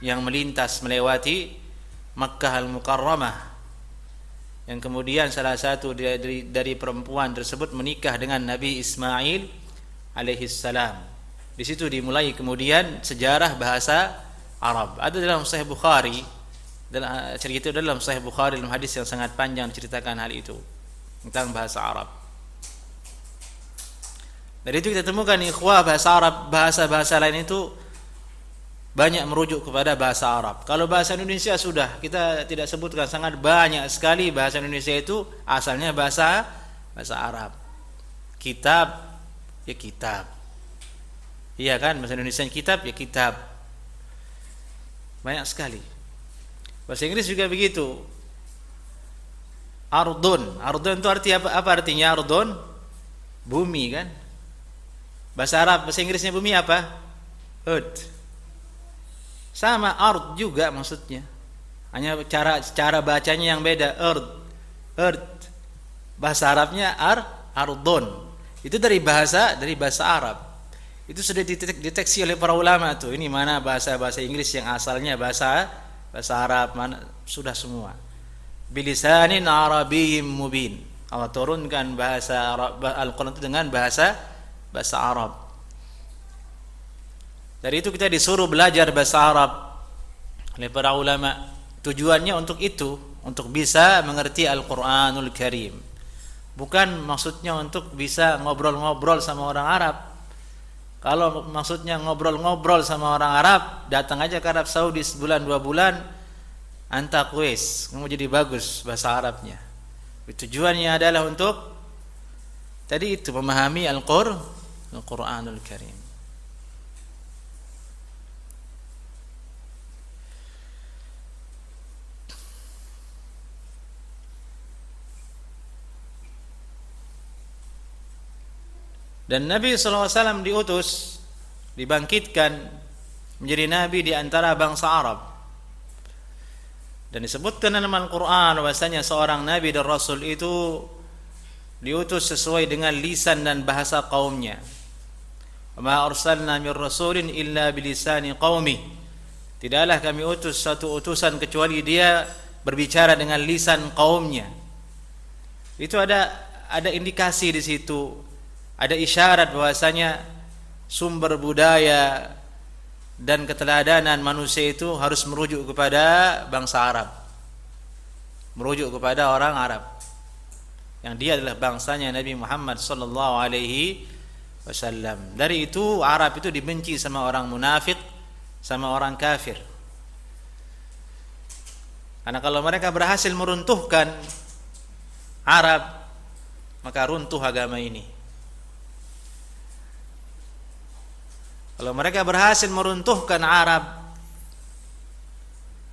yang melintas melewati Makkah Al-Mukarramah, yang kemudian salah satu dari perempuan tersebut menikah dengan Nabi Ismail alaihi salam. Di situ dimulai kemudian sejarah bahasa Arab. Ada dalam Sahih Bukhari, dalam cerita itu dalam Sahih Bukhari, dalam hadis yang sangat panjang menceritakan hal itu tentang bahasa Arab. Dari itu kita temukan ikhwah bahasa Arab, bahasa-bahasa lain itu banyak merujuk kepada bahasa Arab. Kalau bahasa Indonesia sudah kita tidak sebutkan, sangat banyak sekali bahasa Indonesia itu asalnya bahasa Arab. Kitab ya kitab. Iya kan, bahasa Indonesia kitab ya kitab. Banyak sekali. Bahasa Inggris juga begitu. Ardun itu arti apa? Apa artinya ardun? Bumi kan? Bahasa Arab, bahasa Inggrisnya bumi apa? Earth. Sama ard juga maksudnya. Hanya cara bacanya yang beda. Earth. Bahasa Arabnya ardun. Itu dari bahasa Arab. Itu sudah dideteksi oleh para ulama tuh. Ini mana bahasa Inggris yang asalnya bahasa Arab, mana sudah semua. Bilisanin Arabiyyin mubin. Allah turunkan bahasa Arab, Al-Quran itu dengan bahasa Arab. Dari itu kita disuruh belajar bahasa Arab oleh para ulama. Tujuannya untuk itu, untuk bisa mengerti Al-Quranul Karim. Bukan maksudnya untuk bisa ngobrol-ngobrol sama orang Arab. Kalau maksudnya ngobrol-ngobrol sama orang Arab, datang aja ke Arab Saudi sebulan 2 bulan, anta kuis, kamu jadi bagus bahasa Arabnya. Tujuannya adalah untuk tadi itu, memahami Al-Quranul Karim. Dan Nabi SAW diutus, dibangkitkan menjadi Nabi di antara bangsa Arab. Dan disebutkan dalam Al-Quran bahwasanya seorang Nabi dan Rasul itu diutus sesuai dengan lisan dan bahasa kaumnya. Ma arsalna min rasulin illa bilisani qaumi. Tidaklah kami utus satu utusan kecuali dia berbicara dengan lisan kaumnya. Itu ada indikasi di situ. Ada isyarat bahwasanya sumber budaya dan keteladanan manusia itu harus merujuk kepada bangsa Arab, merujuk kepada orang Arab, yang dia adalah bangsanya Nabi Muhammad sallallahu alaihi wasallam. Dari itu Arab itu dibenci sama orang munafik, sama orang kafir. Karena kalau mereka berhasil meruntuhkan Arab, maka runtuh agama ini. Kalau mereka berhasil meruntuhkan Arab,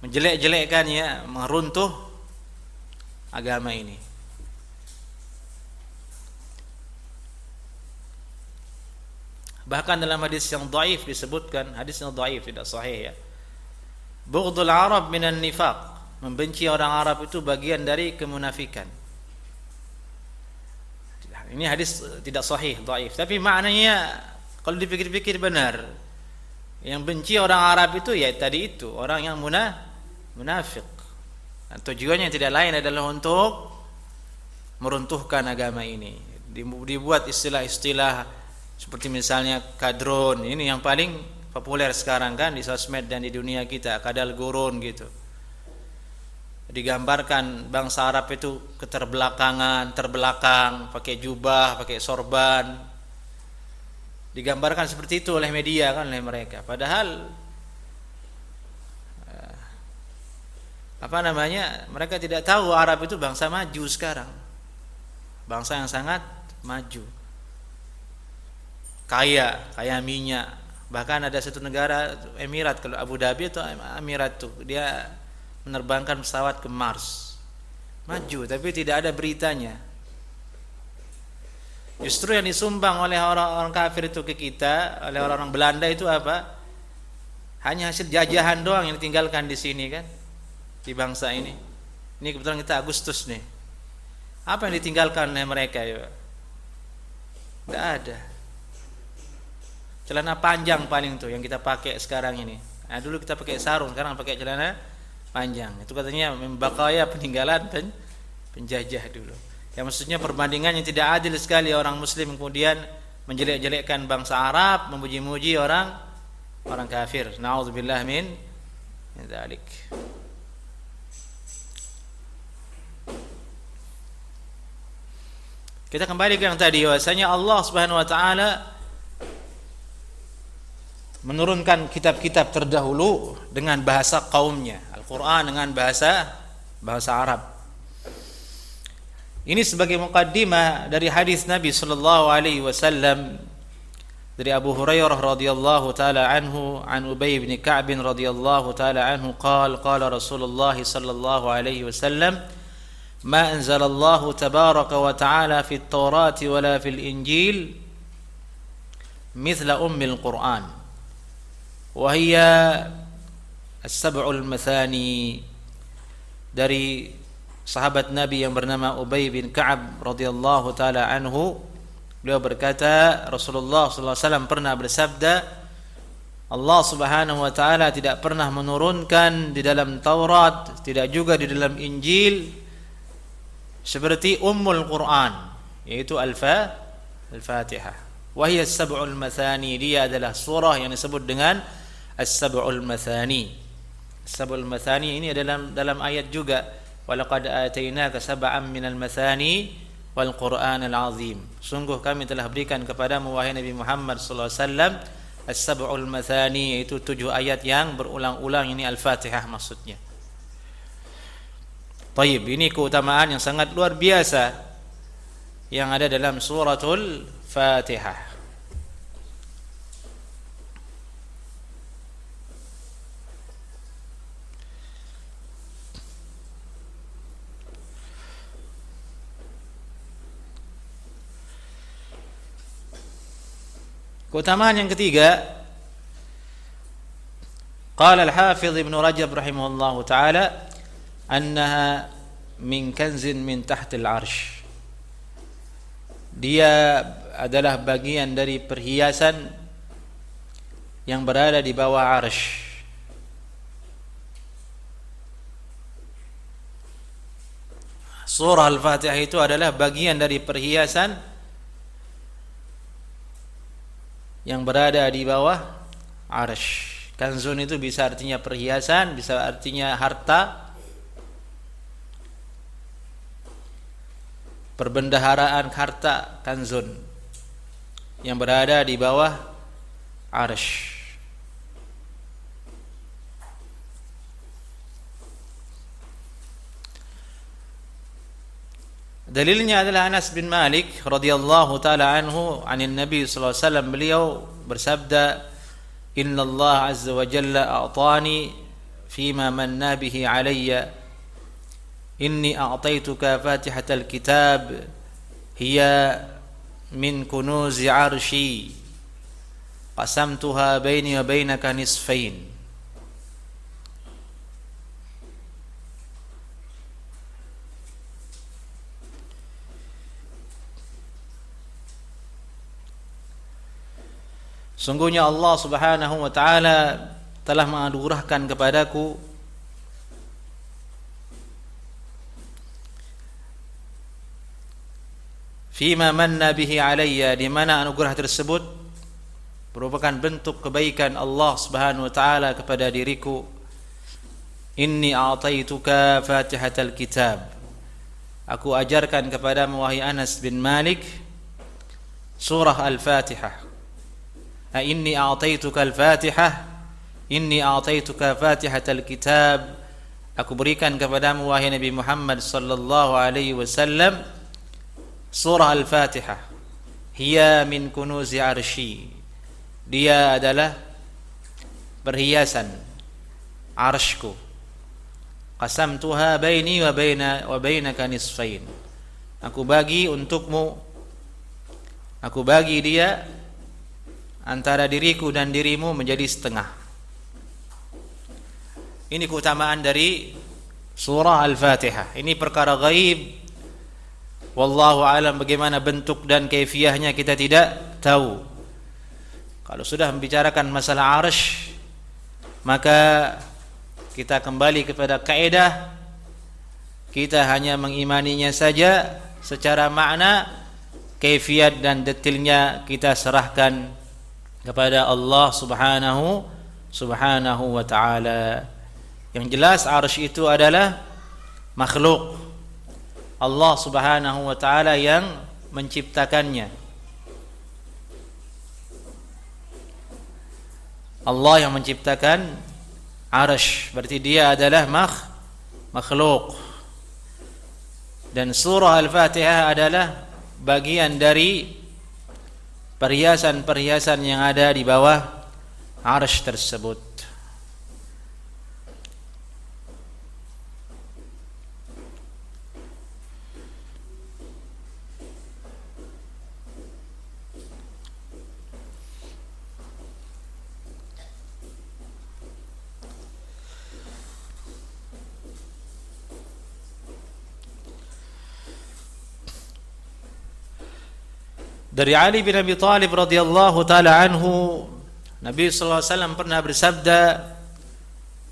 menjelek-jelekkannya, meruntuh agama ini. Bahkan dalam hadis yang dhaif disebutkan, hadis yang dhaif tidak sahih ya. Bughdul Arab minan nifaq, membenci orang Arab itu bagian dari kemunafikan. Ini hadis tidak sahih, dhaif, tapi maknanya kalau dipikir-pikir benar. Yang benci orang Arab itu ya tadi itu, orang yang munafik. Dan tujuannya tidak lain adalah untuk meruntuhkan agama ini. Dibuat istilah-istilah seperti misalnya kadrun, ini yang paling populer sekarang kan di sosmed dan di dunia kita, kadal gurun gitu. Digambarkan bangsa Arab itu keterbelakangan, terbelakang, pakai jubah, pakai sorban. Digambarkan seperti itu oleh media kan, oleh mereka. Padahal mereka tidak tahu Arab itu bangsa maju sekarang. Bangsa yang sangat maju. Kaya minyak. Bahkan ada satu negara Emirat, kalau Abu Dhabi atau Emirat tuh, dia menerbangkan pesawat ke Mars. Maju, tapi tidak ada beritanya. Justru yang disumbang oleh orang-orang kafir itu ke kita, oleh orang-orang Belanda itu apa? Hanya hasil jajahan doang yang ditinggalkan di sini kan, di bangsa ini. Ini kebetulan kita Agustus nih. Apa yang ditinggalkan oleh mereka ya? Tidak ada. Celana panjang paling tuh yang kita pakai sekarang ini. Nah, dulu kita pakai sarung, sekarang pakai celana panjang. Itu katanya membakaya peninggalan penjajah dulu. Ya maksudnya perbandingan yang tidak adil sekali, orang muslim kemudian menjelek-jelekkan bangsa Arab, memuji-muji orang kafir. Na'udzubillah min dzalik. Kita kembali ke yang tadi, bahwasanya Allah Subhanahu wa taala menurunkan kitab-kitab terdahulu dengan bahasa kaumnya, Al-Qur'an dengan bahasa Arab. Ini sebagai muqaddimah dari hadis Nabi sallallahu alaihi wasallam dari Abu Hurairah radhiyallahu taala anhu, an Ubay bin Ka'b radhiyallahu taala anhu qala Rasulullah sallallahu alaihi wasallam ma anzalallahu tabaraka wa ta'ala fi at-Taurat wa la fil Injil mithla ummil Qur'an wa hiya as-sab'ul mathani. Dari sahabat Nabi yang bernama Ubay bin Ka'ab radhiyallahu taala anhu, beliau berkata Rasulullah sallallahu alaihi wasallam pernah bersabda, Allah Subhanahu wa taala tidak pernah menurunkan di dalam Taurat, tidak juga di dalam Injil seperti Ummul Quran, yaitu Al-Fatihah. Wa hiya as-sab'ul mathani, dia adalah surah yang disebut dengan as-sab'ul mathani. As-sab'ul mathani ini dalam ayat juga, walaqad atainaka sab'an minal mathani wal Qur'anal azim. Sungguh kami telah berikan kepadamu wahai Nabi Muhammad sallallahu alaihi wasallam as-sab'ul mathani, yaitu 7 ayat yang berulang-ulang, ini Al-Fatihah maksudnya. Taib, ini keutamaan yang sangat luar biasa yang ada dalam suratul Fatihah. Keutamaan yang ketiga, qala al-Hafidz Ibnu Rajab rahimahullahu taala annaha min kanzin min tahtil arsh. Dia adalah bagian dari perhiasan yang berada di bawah arsy. Surah Al-Fatihah itu adalah bagian dari perhiasan yang berada di bawah arsy. Kanzun itu bisa artinya perhiasan, bisa artinya harta, perbendaharaan harta, kanzun yang berada di bawah arsy. Dalilnya adalah Anas bin Malik radhiyallahu taala anhu, anin Nabi sallallahu alaihi wasallam, beliau bersabda, Inna Allah azza wa jalla a'tani fima manna bihi alayya. Inni a'taituka fatihatal kitab hiya min kunuzi arshi qasamtuha baini wa bainaka nisfain. Sungguhnya Allah Subhanahu wa taala telah menganugerahkan kepadaku fima manna bihi alayya, di mana anugerah tersebut merupakan bentuk kebaikan Allah Subhanahu wa taala kepada diriku. Inni a'taituka fatihatal kitab. Aku ajarkan kepadamu wahai Anas bin Malik surah Al-Fatihah. Inni a'taituka al-Fatihah, inni a'taituka fatihatal kitab. Aku berikan kepadamu wahai Nabi Muhammad sallallahu alaihi wasallam surah Al-Fatihah. Hiya min kunuzi arsy. Dia adalah perhiasan arshku. Qasamtuha baini wa bainaka nisfain. Aku bagi untukmu, aku bagi dia antara diriku dan dirimu menjadi setengah. Ini keutamaan dari surah Al-Fatihah. Ini perkara gaib. Wallahu alam, bagaimana bentuk dan kaifiyahnya kita tidak tahu. Kalau sudah membicarakan masalah arsy, maka kita kembali kepada kaidah, kita hanya mengimaninya saja secara makna, kaifiyat dan detailnya kita serahkan kepada Allah subhanahu wa ta'ala. Yang jelas arsy itu adalah makhluk Allah Subhanahu wa ta'ala yang menciptakannya. Allah yang menciptakan arsy, berarti dia adalah makhluk. Dan surah Al-Fatihah adalah bagian dari perhiasan-perhiasan yang ada di bawah arsy tersebut. Dari Ali bin Abi Thalib radhiyallahu taala anhu, Nabi sallallahu alaihi wasallam pernah bersabda,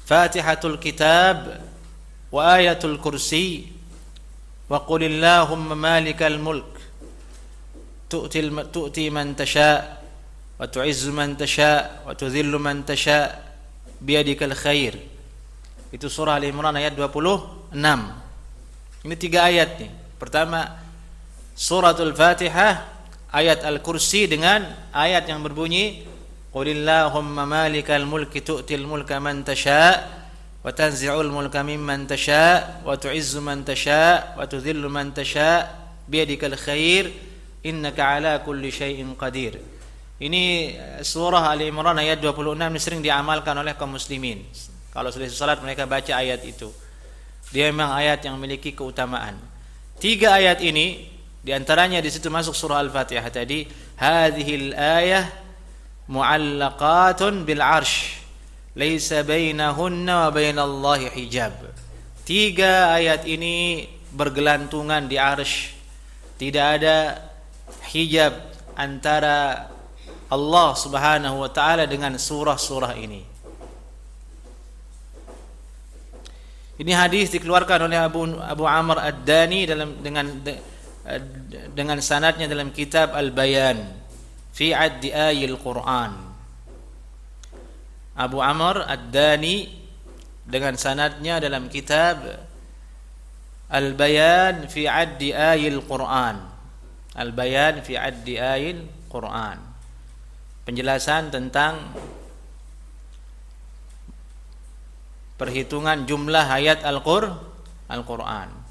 Fatihatul kitab wa ayatul kursi wa qul illahumma malikal mulk tu'ti man tasha wa tu'izzu man tasha wa tudhillu man tasha biyadikal khair. Itu surah Al-Imran ayat 26. Ini 3 ayat nih. Pertama suratul Fatihah, ayat Al-Kursi dengan ayat yang berbunyi Qulillahumma malikal mulki tu'til mulka man tasha wa tanzi'ul mulka mimman tasha wa tu'izzu man tasha wa tudhillu man tasha biyadikal khair innaka ala kulli syai'in qadir. Ini surah Al-Imran ayat 26 ini sering diamalkan oleh kaum muslimin. Kalau selesai salat mereka baca ayat itu. Dia memang ayat yang memiliki keutamaan. 3 ayat ini di antaranya di situ masuk surah Al-Fatihah tadi, hadhil ayah mu'allaqatun bil arsh laisa bainahunna wa bainallahi hijab. 3 ayat ini bergelantungan di arsy, tidak ada hijab antara Allah Subhanahu wa taala dengan surah-surah ini. Ini hadis dikeluarkan oleh Abu Amr Ad-Dani dengan sanadnya dalam kitab Al-Bayan fi addi ayil Quran. Abu Amr Ad-Dani dengan sanadnya dalam kitab Al-Bayan fi addi ayil Quran. Al-Bayan fi addi ayil Quran. Penjelasan tentang perhitungan jumlah ayat Al-Quran.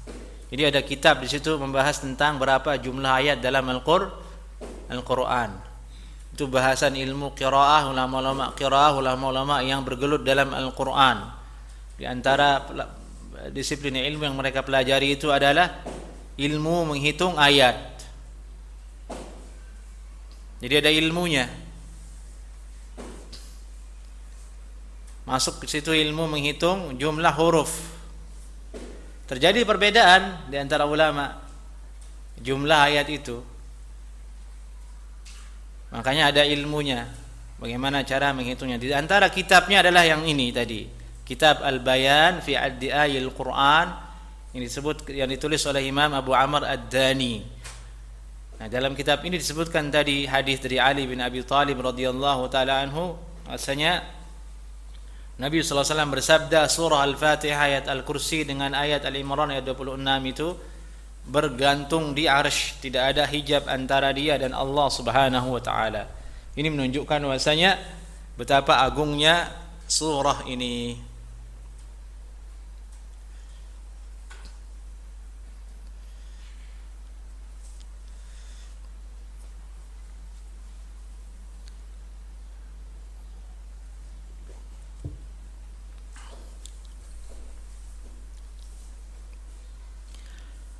Jadi ada kitab di situ membahas tentang berapa jumlah ayat dalam Al-Quran. Itu bahasan ilmu qiraah, ulama-ulama yang bergelut dalam Al-Qur'an. Di antara disiplin ilmu yang mereka pelajari itu adalah ilmu menghitung ayat. Jadi ada ilmunya. Masuk ke situ ilmu menghitung jumlah huruf. Terjadi perbedaan di antara ulama jumlah ayat itu. Makanya ada ilmunya. Bagaimana cara menghitungnya? Di antara kitabnya adalah yang ini tadi. Kitab Al-Bayan fi Addi'ayil Quran yang ditulis oleh Imam Abu Amr Ad-Dani. Nah, dalam kitab ini disebutkan tadi hadis dari Ali bin Abi Thalib radhiyallahu taala anhu, bahwasanya Nabi sallallahu alaihi wasallam bersabda, surah Al-Fatihah ayat Al-Kursi dengan ayat Al-Imran ayat 26 itu bergantung di arsy, tidak ada hijab antara dia dan Allah Subhanahu wa taala. Ini menunjukkan bahwasanya betapa agungnya surah ini.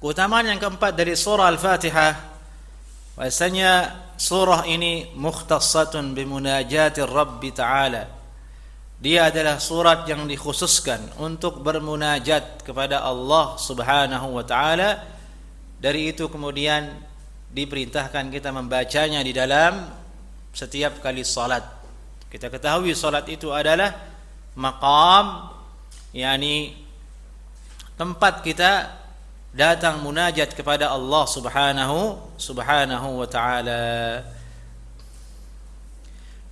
Keutamaan yang keempat dari surah Al-Fatihah, bahasanya surah ini mukhtassatun bimunajatir Rabbi Ta'ala. Dia adalah surat yang dikhususkan untuk bermunajat kepada Allah Subhanahu wa taala. Dari itu kemudian diperintahkan kita membacanya di dalam setiap kali salat. Kita ketahui salat itu adalah maqam, yakni tempat kita datang munajat kepada Allah Subhanahu wa taala.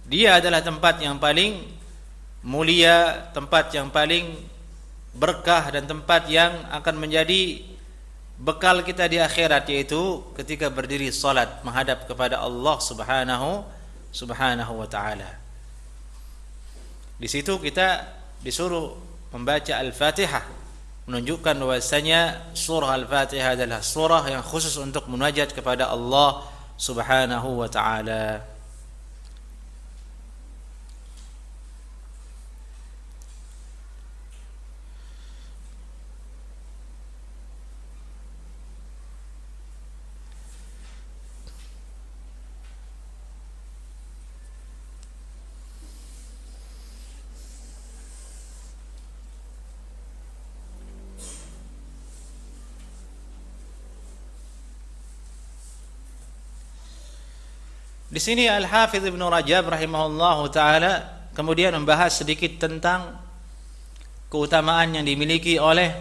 Dia adalah tempat yang paling mulia, tempat yang paling berkah dan tempat yang akan menjadi bekal kita di akhirat, yaitu ketika berdiri salat menghadap kepada Allah Subhanahu wa taala. Di situ kita disuruh membaca Al-Fatihah, menunjukkan bahwasanya surah Al-Fatihah adalah surah yang khusus untuk munajat kepada Allah Subhanahu wa taala. Di sini Al-Hafidz Ibnu Rajab rahimahullahu taala kemudian membahas sedikit tentang keutamaan yang dimiliki oleh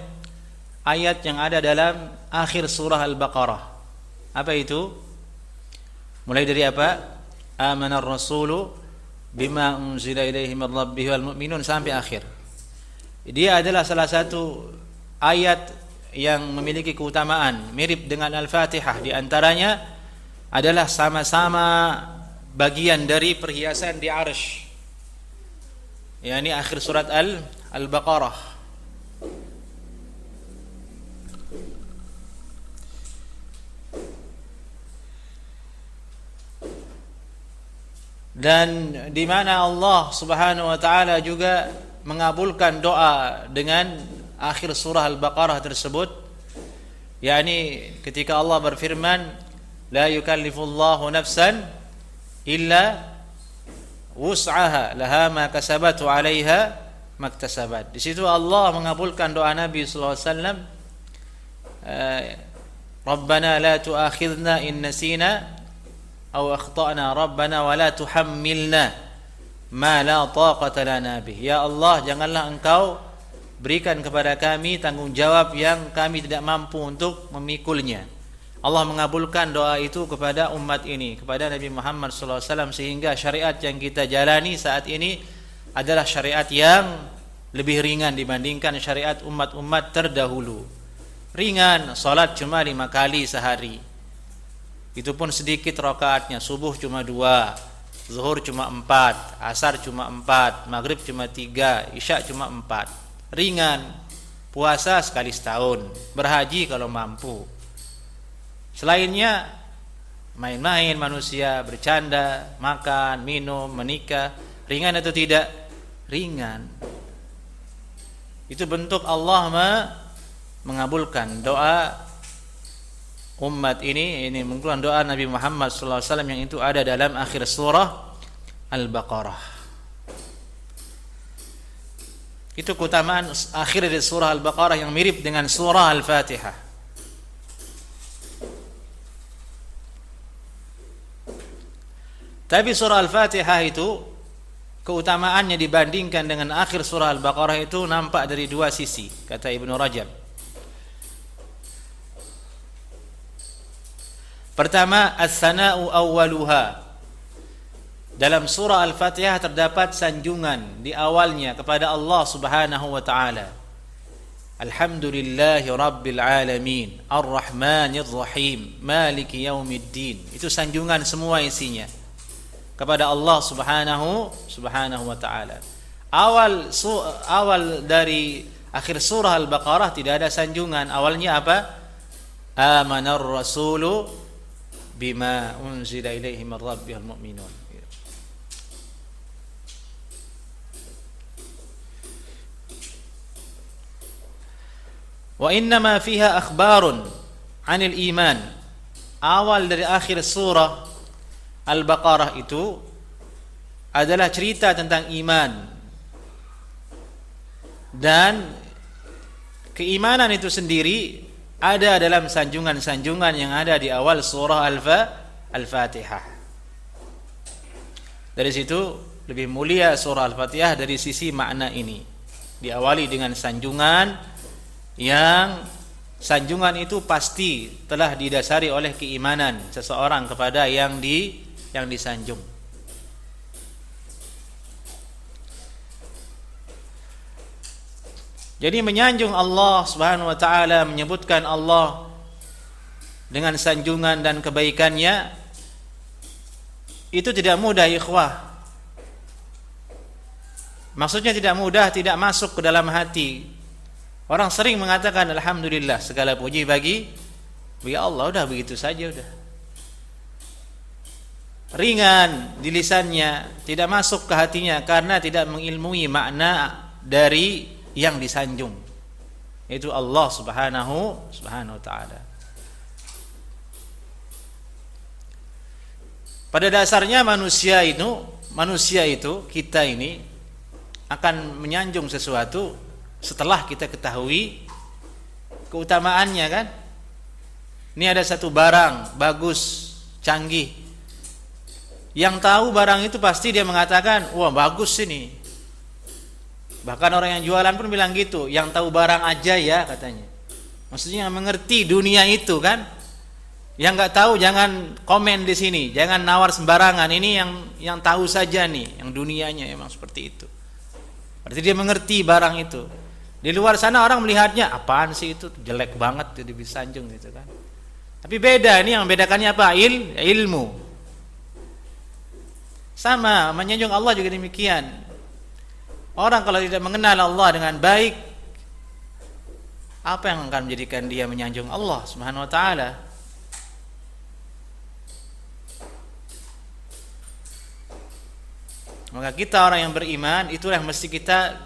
ayat yang ada dalam akhir surah Al-Baqarah. Apa itu? Mulai dari apa? Amanar rasulu bima unzila ilaihi min rabbih wal mu'minun sampai akhir. Dia adalah salah satu ayat yang memiliki keutamaan mirip dengan Al-Fatihah. Di antaranya adalah sama-sama bagian dari perhiasan di arsy. yakni akhir surat Al-Baqarah. Dan di mana Allah Subhanahu wa taala juga mengabulkan doa dengan akhir surah Al-Baqarah tersebut, yakni ketika Allah berfirman, la yukallifullahu nafsan illa wus'aha laha ma kasabat wa 'alaiha maktasabat. Di situ Allah mengabulkan doa Nabi sallallahu alaihi wasallam, Rabbana la tu'akhidna in nasina aw akhtana rabbana wa la tuhammilna ma la taqata lana bih. Ya Allah, janganlah Engkau berikan kepada kami tanggung jawab yang kami tidak mampu untuk memikulnya. Allah mengabulkan doa itu kepada umat ini, kepada Nabi Muhammad SAW, sehingga syariat yang kita jalani saat ini adalah syariat yang lebih ringan dibandingkan syariat umat-umat terdahulu. Ringan, salat cuma 5 kali sehari, itu pun sedikit rakaatnya. Subuh cuma 2, zuhur cuma 4, asar cuma 4, maghrib cuma 3, isya cuma 4. Ringan. Puasa sekali setahun, berhaji kalau mampu. Selainnya Main-main manusia, bercanda, makan, minum, menikah, ringan atau tidak? Ringan. Itu bentuk Allah mengabulkan doa umat ini mengabulkan doa Nabi Muhammad SAW yang itu ada dalam akhir surah Al-Baqarah. Itu keutamaan akhir dari surah Al-Baqarah yang mirip dengan surah Al-Fatihah. Tapi surah Al-Fatihah itu keutamaannya dibandingkan dengan akhir surah Al-Baqarah itu nampak dari dua sisi, kata Ibnu Rajab. Pertama, as-sana'u awwaluha. Dalam surah Al-Fatihah terdapat sanjungan di awalnya kepada Allah Subhanahu wa taala. Alhamdulillahi rabbil alamin, ar-rahmanir rahim, maliki yaumiddin. Itu sanjungan semua isinya kepada Allah Subhanahu wa taala. Awal dari akhir surah Al-Baqarah tidak ada sanjungan. Awalnya apa? Amanar rasulu bima unzila ilaihi min rabbihil mu'minun. Wa innama fiha akhbarun 'anil iman. Awal dari akhir surah Al-Baqarah itu adalah cerita tentang iman. Dan keimanan itu sendiri ada dalam sanjungan-sanjungan yang ada di awal surah Al-Fatihah. Dari situ lebih mulia surah Al-Fatihah dari sisi makna ini. Diawali dengan sanjungan yang sanjungan itu pasti telah didasari oleh keimanan seseorang kepada yang disanjung. Jadi menyanjung Allah Subhanahu wa taala, menyebutkan Allah dengan sanjungan dan kebaikannya itu tidak mudah, ikhwah. Maksudnya tidak mudah, tidak masuk ke dalam hati. Orang sering mengatakan alhamdulillah, segala puji bagi Allah, udah begitu saja udah. Ringan di lisannya, tidak masuk ke hatinya karena tidak mengilmui makna dari yang disanjung, itu Allah Subhanahu wa taala. Pada dasarnya manusia itu kita ini akan menyanjung sesuatu setelah kita ketahui keutamaannya, kan? Ini ada satu barang bagus, canggih. Yang tahu barang itu pasti dia mengatakan, "Wah, bagus ini." Bahkan orang yang jualan pun bilang gitu, yang tahu barang aja ya katanya. Maksudnya yang mengerti dunia itu, kan. Yang nggak tahu jangan komen di sini, jangan nawar sembarangan. Ini yang tahu saja nih, yang dunianya emang seperti itu. Berarti dia mengerti barang itu. Di luar sana orang melihatnya, apaan sih itu, jelek banget jadi disanjung gitu, kan. Tapi beda, ini yang membedakannya apa? Ilmu. Sama, menyanjung Allah juga demikian. Orang kalau tidak mengenal Allah dengan baik, apa yang akan menjadikan dia menyanjung Allah Subhanahu wa taala? Maka kita orang yang beriman, itulah yang mesti kita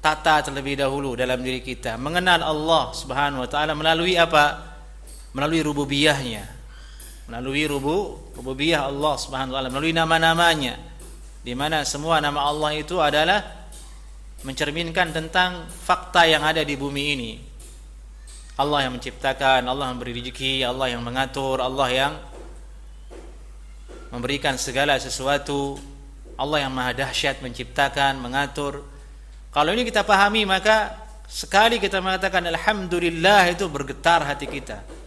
tata terlebih dahulu dalam diri kita, mengenal Allah Subhanahu wa taala melalui apa? Melalui rububiyahnya. Melalui rububiyah Allah Subhanahu wa taala, melalui nama-namanya. Di mana semua nama Allah itu adalah mencerminkan tentang fakta yang ada di bumi ini. Allah yang menciptakan, Allah yang memberi rezeki, Allah yang mengatur, Allah yang memberikan segala sesuatu, Allah yang maha dahsyat menciptakan, mengatur. Kalau ini kita pahami, maka sekali kita mengatakan alhamdulillah itu bergetar hati kita.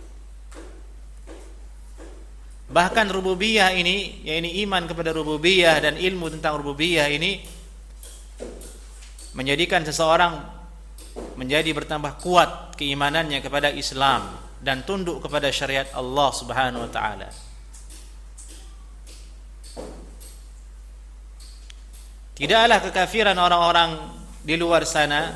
Bahkan rububiyah ini, yakni iman kepada rububiyah dan ilmu tentang rububiyah ini menjadikan seseorang menjadi bertambah kuat keimanannya kepada Islam dan tunduk kepada syariat Allah Subhanahu wa taala. Tidaklah kekafiran orang-orang di luar sana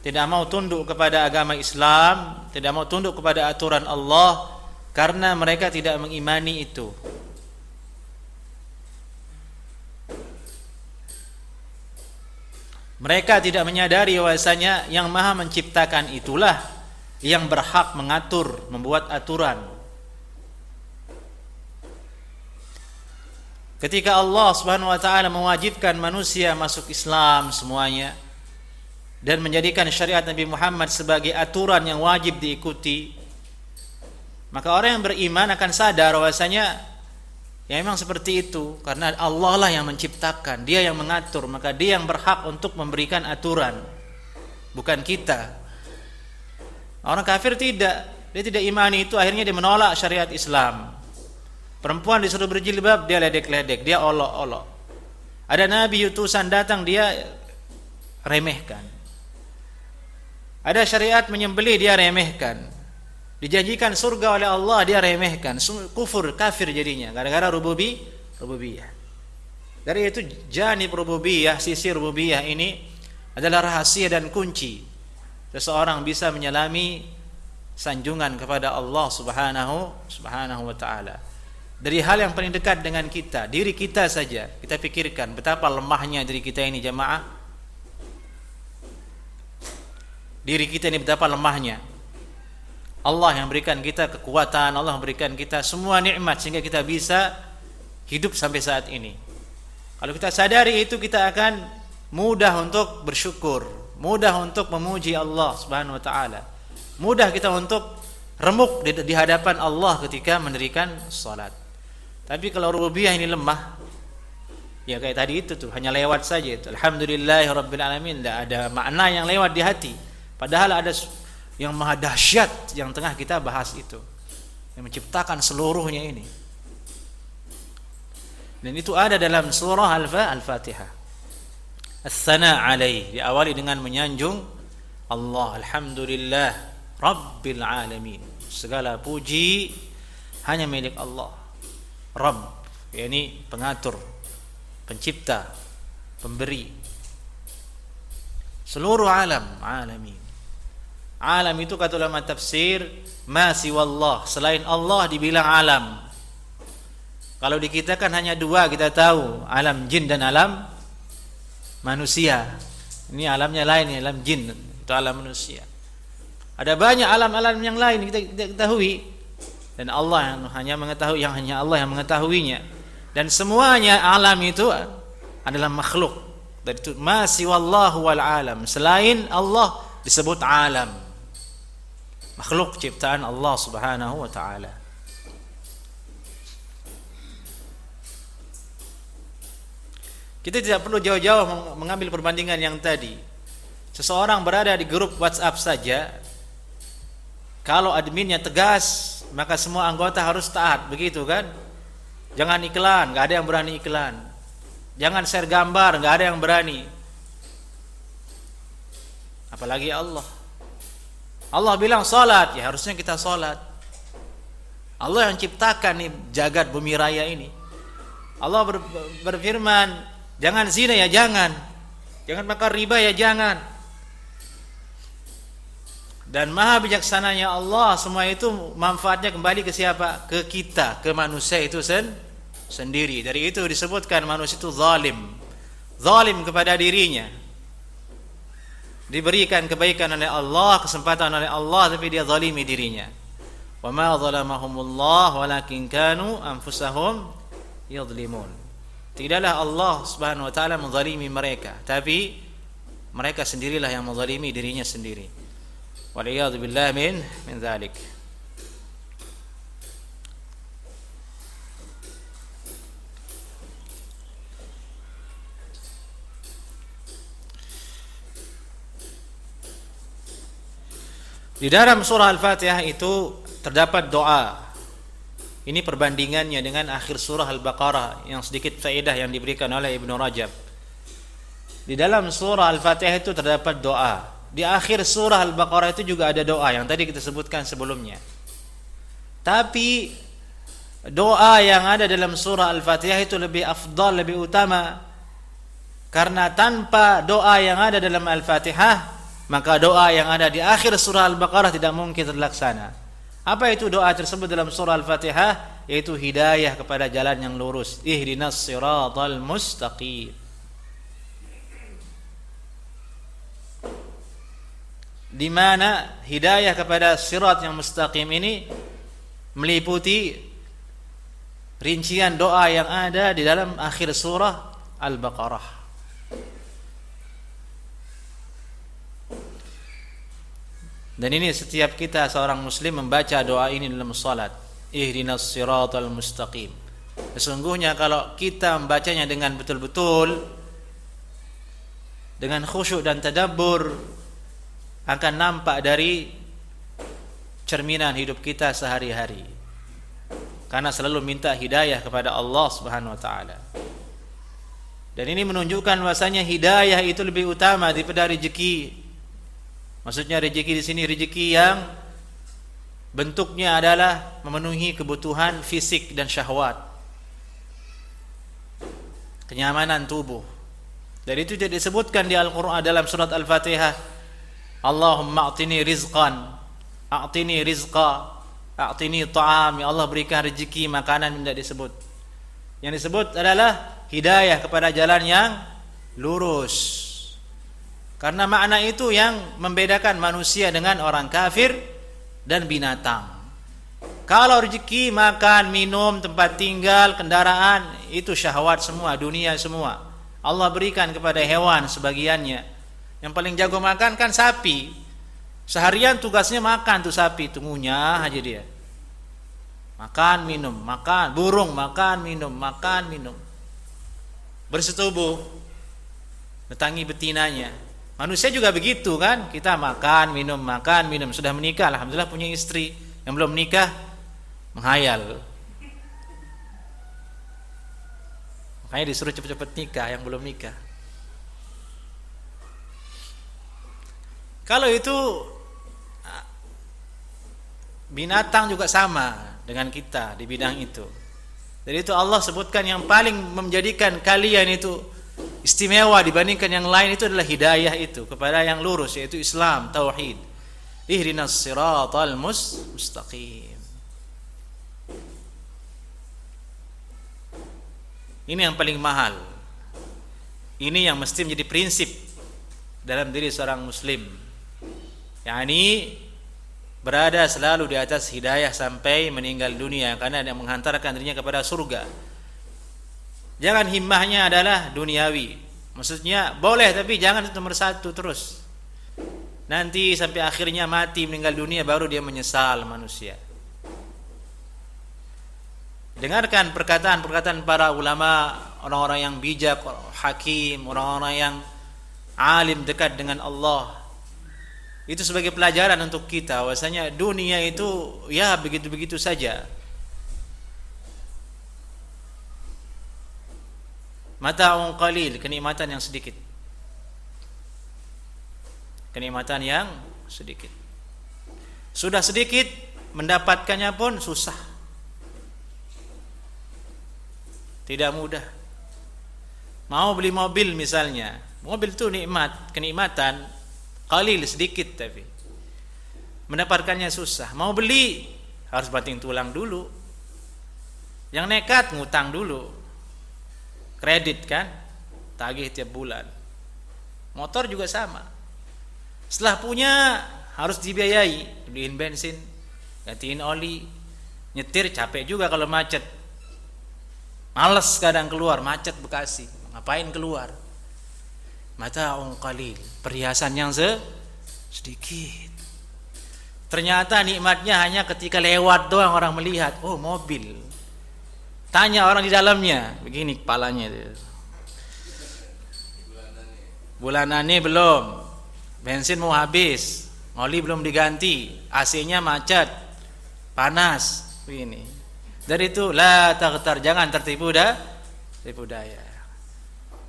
tidak mau tunduk kepada agama Islam, tidak mau tunduk kepada aturan Allah karena mereka tidak mengimani itu. Mereka tidak menyadari bahwasanya yang Maha menciptakan itulah yang berhak mengatur, membuat aturan. Ketika Allah Subhanahu wa taala mewajibkan manusia masuk Islam semuanya dan menjadikan syariat Nabi Muhammad sebagai aturan yang wajib diikuti, maka orang yang beriman akan sadar bahwasanya ya memang seperti itu, karena Allah lah yang menciptakan, Dia yang mengatur, maka Dia yang berhak untuk memberikan aturan, bukan kita. Orang kafir tidak, dia tidak imani itu, akhirnya dia menolak syariat Islam. Perempuan disuruh berjilbab, dia ledek-ledek, dia olok-olok. Ada nabi utusan datang, dia remehkan. Ada syariat menyembelih, dia remehkan. Dijanjikan surga oleh Allah, dia remehkan. Kufur, kafir jadinya gara-gara rububiyah. Dari itu janib rububiyah, sisi rububiyah ini adalah rahasia dan kunci seseorang bisa menyelami sanjungan kepada Allah Subhanahu wa taala. Dari hal yang paling dekat dengan kita, diri kita saja. Kita pikirkan betapa lemahnya diri kita ini, jamaah. Diri kita ini betapa lemahnya. Allah yang berikan kita kekuatan, Allah berikan kita semua nikmat sehingga kita bisa hidup sampai saat ini. Kalau kita sadari itu, kita akan mudah untuk bersyukur, mudah untuk memuji Allah Subhanahu wa taala. Mudah kita untuk remuk di hadapan Allah ketika mendirikan salat. Tapi kalau rububiyah ini lemah, ya kayak tadi itu tuh, hanya lewat saja itu. Alhamdulillahirabbil alamin, tidak ada makna yang lewat di hati. Padahal ada yang maha dahsyat yang tengah kita bahas itu, yang menciptakan seluruhnya ini. Dan itu ada dalam surah Al-Fatihah. As-sana alaih, diawali dengan menyanjung Allah. Alhamdulillah Rabbil alamin, segala puji hanya milik Allah. Rabb, yakni pengatur, pencipta, pemberi seluruh alam, alamin. Alam itu kata ulama tafsir, ma siwallah, selain Allah dibilang alam. Kalau di kita kan hanya dua, kita tahu, alam jin dan alam manusia. Ini alamnya lain, alam jin itu alam manusia. Ada banyak alam-alam yang lain kita ketahui, dan Allah yang hanya mengetahui, yang hanya Allah yang mengetahuinya. Dan semuanya alam itu adalah makhluk. Dari itu ma siwallahu wal alam, selain Allah disebut alam, makhluk ciptaan Allah Subhanahu wa taala. Kita tidak perlu jauh-jauh mengambil perbandingan yang tadi. Seseorang berada di grup WhatsApp saja, kalau adminnya tegas, maka semua anggota harus taat, begitu kan? Jangan iklan, nggak ada yang berani iklan. Jangan share gambar, nggak ada yang berani. Apalagi Allah. Allah bilang salat, ya harusnya kita salat. Allah yang ciptakan nih jagat bumi raya ini. Allah berfirman, jangan zina ya jangan. Jangan makan riba ya jangan. Dan maha bijaksananya Allah, semua itu manfaatnya kembali ke siapa? Ke kita, ke manusia itu sendiri. Dari itu disebutkan manusia itu zalim. Zalim kepada dirinya. Diberikan kebaikan oleh Allah, kesempatan oleh Allah, tapi dia zalimi dirinya. Wa ma zalamahumullah walakin kanu anfusahum yadhlimun. Tidaklah Allah Subhanahu wa taala menzalimi mereka, tapi mereka sendirilah yang menzalimi dirinya sendiri. Waliyadu billah min dzalik. Di dalam surah Al-Fatihah itu terdapat doa. Ini perbandingannya dengan akhir surah Al-Baqarah, yang sedikit faedah yang diberikan oleh Ibnu Rajab. Di dalam surah Al-Fatihah itu terdapat doa. Di akhir surah Al-Baqarah itu juga ada doa yang tadi kita sebutkan sebelumnya. Tapi doa yang ada dalam surah Al-Fatihah itu lebih afdal, lebih utama. Karena tanpa doa yang ada dalam Al-Fatihah, maka doa yang ada di akhir surah Al-Baqarah tidak mungkin terlaksana. Apa itu doa tersebut dalam surah Al-Fatihah? Yaitu hidayah kepada jalan yang lurus. Ihdinas siratal mustaqim. Di mana hidayah kepada sirat yang mustaqim ini meliputi rincian doa yang ada di dalam akhir surah Al-Baqarah. Dan ini setiap kita seorang muslim membaca doa ini dalam salat. Ihdinas siratal mustaqim. Sesungguhnya kalau kita membacanya dengan betul-betul, dengan khusyuk dan tadabbur, akan nampak dari cerminan hidup kita sehari-hari. Karena selalu minta hidayah kepada Allah Subhanahu wa taala. Dan ini menunjukkan bahwasanya hidayah itu lebih utama daripada rezeki. Maksudnya rezeki di sini rezeki yang bentuknya adalah memenuhi kebutuhan fisik dan syahwat, kenyamanan tubuh. Dan itu tidak disebutkan di Al-Quran dalam surat Al-Fatihah. Allahumma a'tini rizqan, a'tini rizqa, a'tini ta'am. Ya Allah berikan rezeki, makanan, tidak disebut. Yang disebut adalah hidayah kepada jalan yang lurus. Karena makna itu yang membedakan manusia dengan orang kafir dan binatang. Kalau rezeki, makan, minum, tempat tinggal, kendaraan, itu syahwat semua, dunia semua. Allah berikan kepada hewan sebagiannya. Yang paling jago makan kan sapi. Seharian tugasnya makan tuh sapi, tunggunya aja dia. Makan, minum, makan, burung makan, minum. Bersetubuh, datangi betinanya. Manusia juga begitu kan, kita makan, minum. Sudah menikah, alhamdulillah punya istri. Yang belum menikah, menghayal. Makanya disuruh cepat-cepat nikah yang belum nikah. Kalau itu binatang juga sama dengan kita di bidang itu. Jadi itu Allah sebutkan yang paling menjadikan kalian itu istimewa dibandingkan yang lain itu adalah hidayah itu kepada yang lurus, yaitu Islam, tauhid. Ihdinas siratal mustaqim. Ini yang paling mahal. Ini yang mesti menjadi prinsip dalam diri seorang muslim. Yani berada selalu di atas hidayah sampai meninggal dunia, karena yang menghantarkan dirinya kepada surga. Jangan himmahnya adalah duniawi. Maksudnya boleh, tapi jangan itu nomor satu terus. Nanti sampai akhirnya mati meninggal dunia baru dia menyesal manusia. Dengarkan perkataan-perkataan para ulama, orang-orang yang bijak, hakim, orang-orang yang alim dekat dengan Allah. Itu sebagai pelajaran untuk kita bahwasanya dunia itu ya begitu-begitu saja. Mata'un qalil, kenikmatan yang sedikit. Kenikmatan yang sedikit. Sudah sedikit, mendapatkannya pun susah. Tidak mudah. Mau beli mobil misalnya, mobil itu nikmat, kenikmatan qalil, sedikit, tapi mendapatkannya susah. Mau beli harus banting tulang dulu. Yang nekat ngutang dulu, kredit kan, tagih tiap bulan. Motor juga sama. Setelah punya harus dibiayai, beliin bensin, gantiin oli, nyetir capek juga kalau macet. Males kadang keluar, macet Bekasi, ngapain keluar? Mata'un qalil, perhiasan yang sedikit. Ternyata nikmatnya hanya ketika lewat doang orang melihat, oh mobil. Tanya orang di dalamnya, begini kepalanya itu. Bulanannya belum, bensin mau habis, oli belum diganti, AC-nya macet, panas, begini. Dari itu la taghtar, jangan tertipu daya.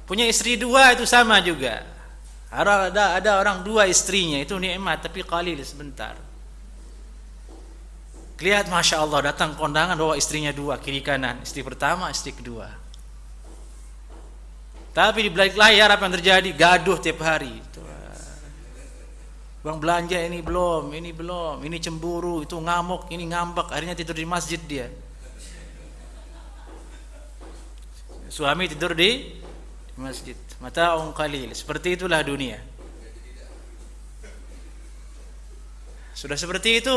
Punya istri dua itu sama juga. Ada orang dua istrinya, itu nikmat tapi qalil, sebentar. Lihat Masya Allah, datang kondangan bawa istrinya dua, kiri kanan, istri pertama, istri kedua. Tapi di balik layar apa yang terjadi? Gaduh tiap hari. Bang belanja ini belum, ini cemburu, itu ngamuk, ini ngambek, akhirnya tidur di masjid dia. Suami tidur di masjid. Mata'un qalil. Seperti itulah dunia. Sudah seperti itu,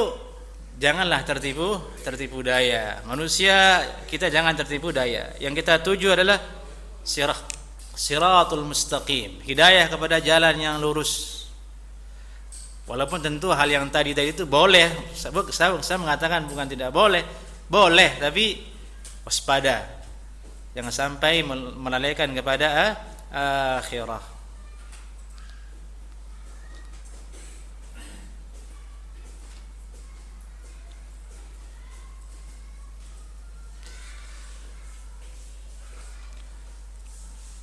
janganlah tertipu daya. Manusia, kita jangan tertipu daya. Yang kita tuju adalah siratul mustaqim, hidayah kepada jalan yang lurus. Walaupun tentu hal yang tadi itu boleh, saya mengatakan bukan tidak boleh, boleh, tapi waspada. Jangan sampai melalaikan kepada akhirah.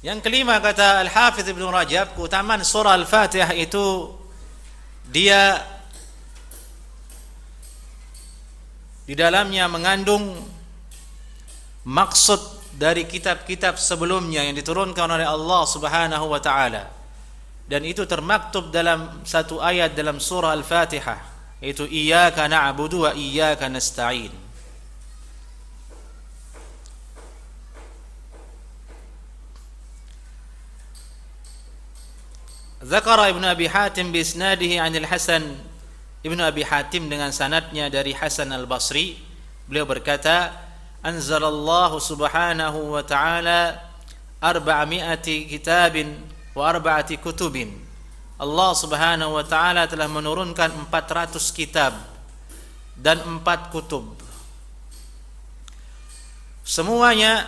Yang kelima, kata Al-Hafidz Ibnu Rajab, keutamaan surah Al-Fatihah itu dia di dalamnya mengandung maksud dari kitab-kitab sebelumnya yang diturunkan oleh Allah Subhanahu wa taala, dan itu termaktub dalam satu ayat dalam surah Al-Fatihah, yaitu iyyaka na'budu wa iyyaka nasta'in. Zakara Ibnu Abi Hatim bi isnadihi 'anil Hasan. Ibnu Abi Hatim dengan sanadnya dari Hasan Al-Basri, beliau berkata, anzalallahu subhanahu wa ta'ala 400 kitabin wa 4 kutubin. Allah Subhanahu wa ta'ala telah menurunkan 400 kitab dan 4 kutub. Semuanya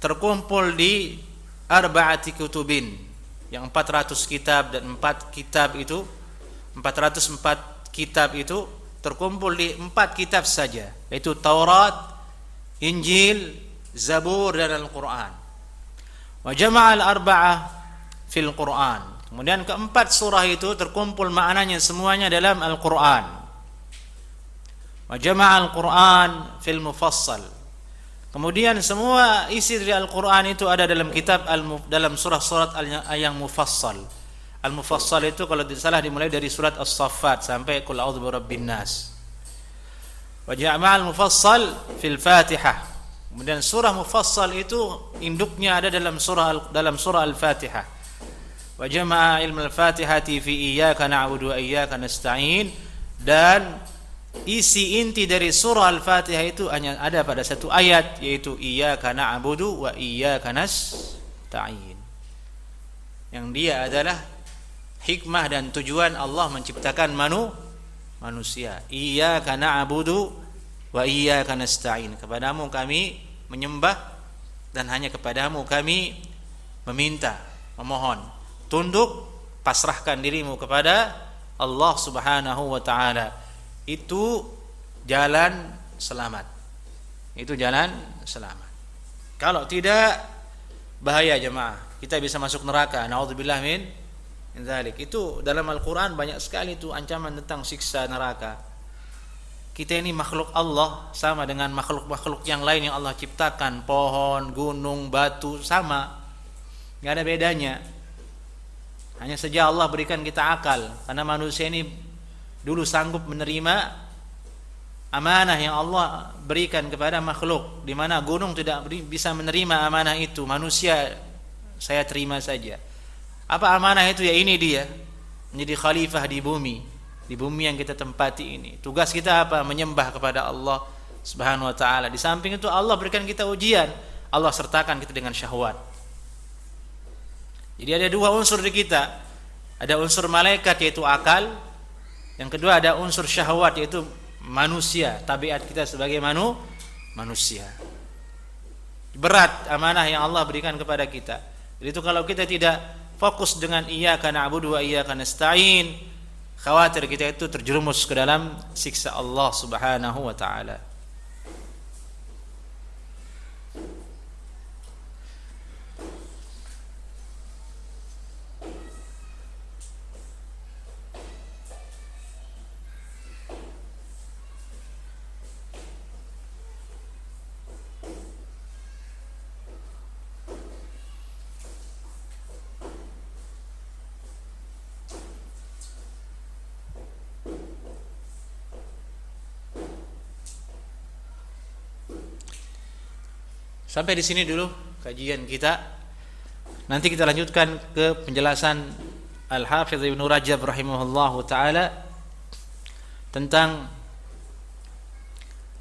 terkumpul di 4 kutubin. Yang 400 kitab dan 4 kitab itu, 404 kitab itu terkumpul di 4 kitab saja, yaitu Taurat, Injil, Zabur dan Al-Quran. Wa jama'al arba'ah fil Quran. Kemudian keempat surah itu terkumpul maknanya semuanya dalam Al-Quran. Wa jama'al Quran fil Mufassal. Kemudian semua isi dari Al-Quran itu ada dalam kitab dalam surah-surat yang mufassal. Al-Mufassal itu kalau tidak salah dimulai dari surat As-Saffat sampai Qul a'udzu birabbin nas. Wa jama'al mufassal fil Fatihah. Kemudian surah mufassal itu induknya ada dalam surah Al-Fatihah. Wa jama'a ilmal Fatihati fi iyyaka na'budu wa iyyaka nasta'in, dan isi inti dari surah Al-Fatihah itu hanya ada pada satu ayat, yaitu iyyaka na'budu wa iyyaka nasta'in. Yang dia adalah hikmah dan tujuan Allah menciptakan manusia. Iyyaka na'budu wa iyyaka nasta'in. Kepadamu kami menyembah dan hanya kepadamu kami meminta, memohon. Tunduk, pasrahkan dirimu kepada Allah Subhanahu wa ta'ala. Itu jalan selamat. Itu jalan selamat. Kalau tidak, bahaya jemaah. Kita bisa masuk neraka. Na'udzubillah min dzalik. Itu dalam Al-Quran banyak sekali itu ancaman tentang siksa neraka. Kita ini makhluk Allah, sama dengan makhluk-makhluk yang lain yang Allah ciptakan. Pohon, gunung, batu, sama. Gak ada bedanya. Hanya saja Allah berikan kita akal, karena manusia ini dulu sanggup menerima amanah yang Allah berikan kepada makhluk, di mana gunung tidak bisa menerima amanah itu. Manusia, saya terima saja. Apa amanah itu? Ya ini dia, menjadi khalifah di bumi yang kita tempati ini. Tugas kita apa? Menyembah kepada Allah Subhanahu wa ta'ala. Di samping itu Allah berikan kita ujian. Allah sertakan kita dengan syahwat. Jadi ada dua unsur di kita. Ada unsur malaikat, yaitu akal. Yang kedua ada unsur syahwat, yaitu manusia, tabiat kita sebagai manusia. Berat amanah yang Allah berikan kepada kita. Jadi itu kalau kita tidak fokus dengan iyyaka na'budu wa iyyaka nasta'in, khawatir kita itu terjerumus ke dalam siksa Allah Subhanahu wa ta'ala. Sampai di sini dulu kajian kita. Nanti kita lanjutkan ke penjelasan Al-Hafidz Ibnu Rajab rahimahullahu taala tentang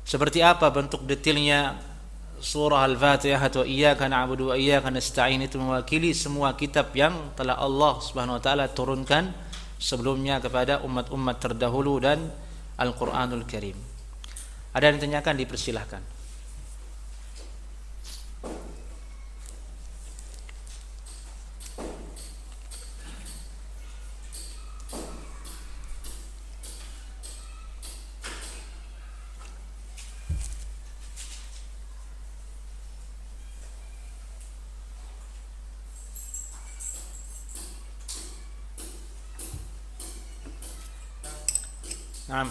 seperti apa bentuk detailnya surah Al-Fatihah atau Iyyaka na'budu wa iyyaka nasta'in, itu mewakili semua kitab yang telah Allah Subhanahu wa taala turunkan sebelumnya kepada umat-umat terdahulu dan Al-Qur'anul Karim. Ada yang ditanyakan, dipersilahkan. Naam.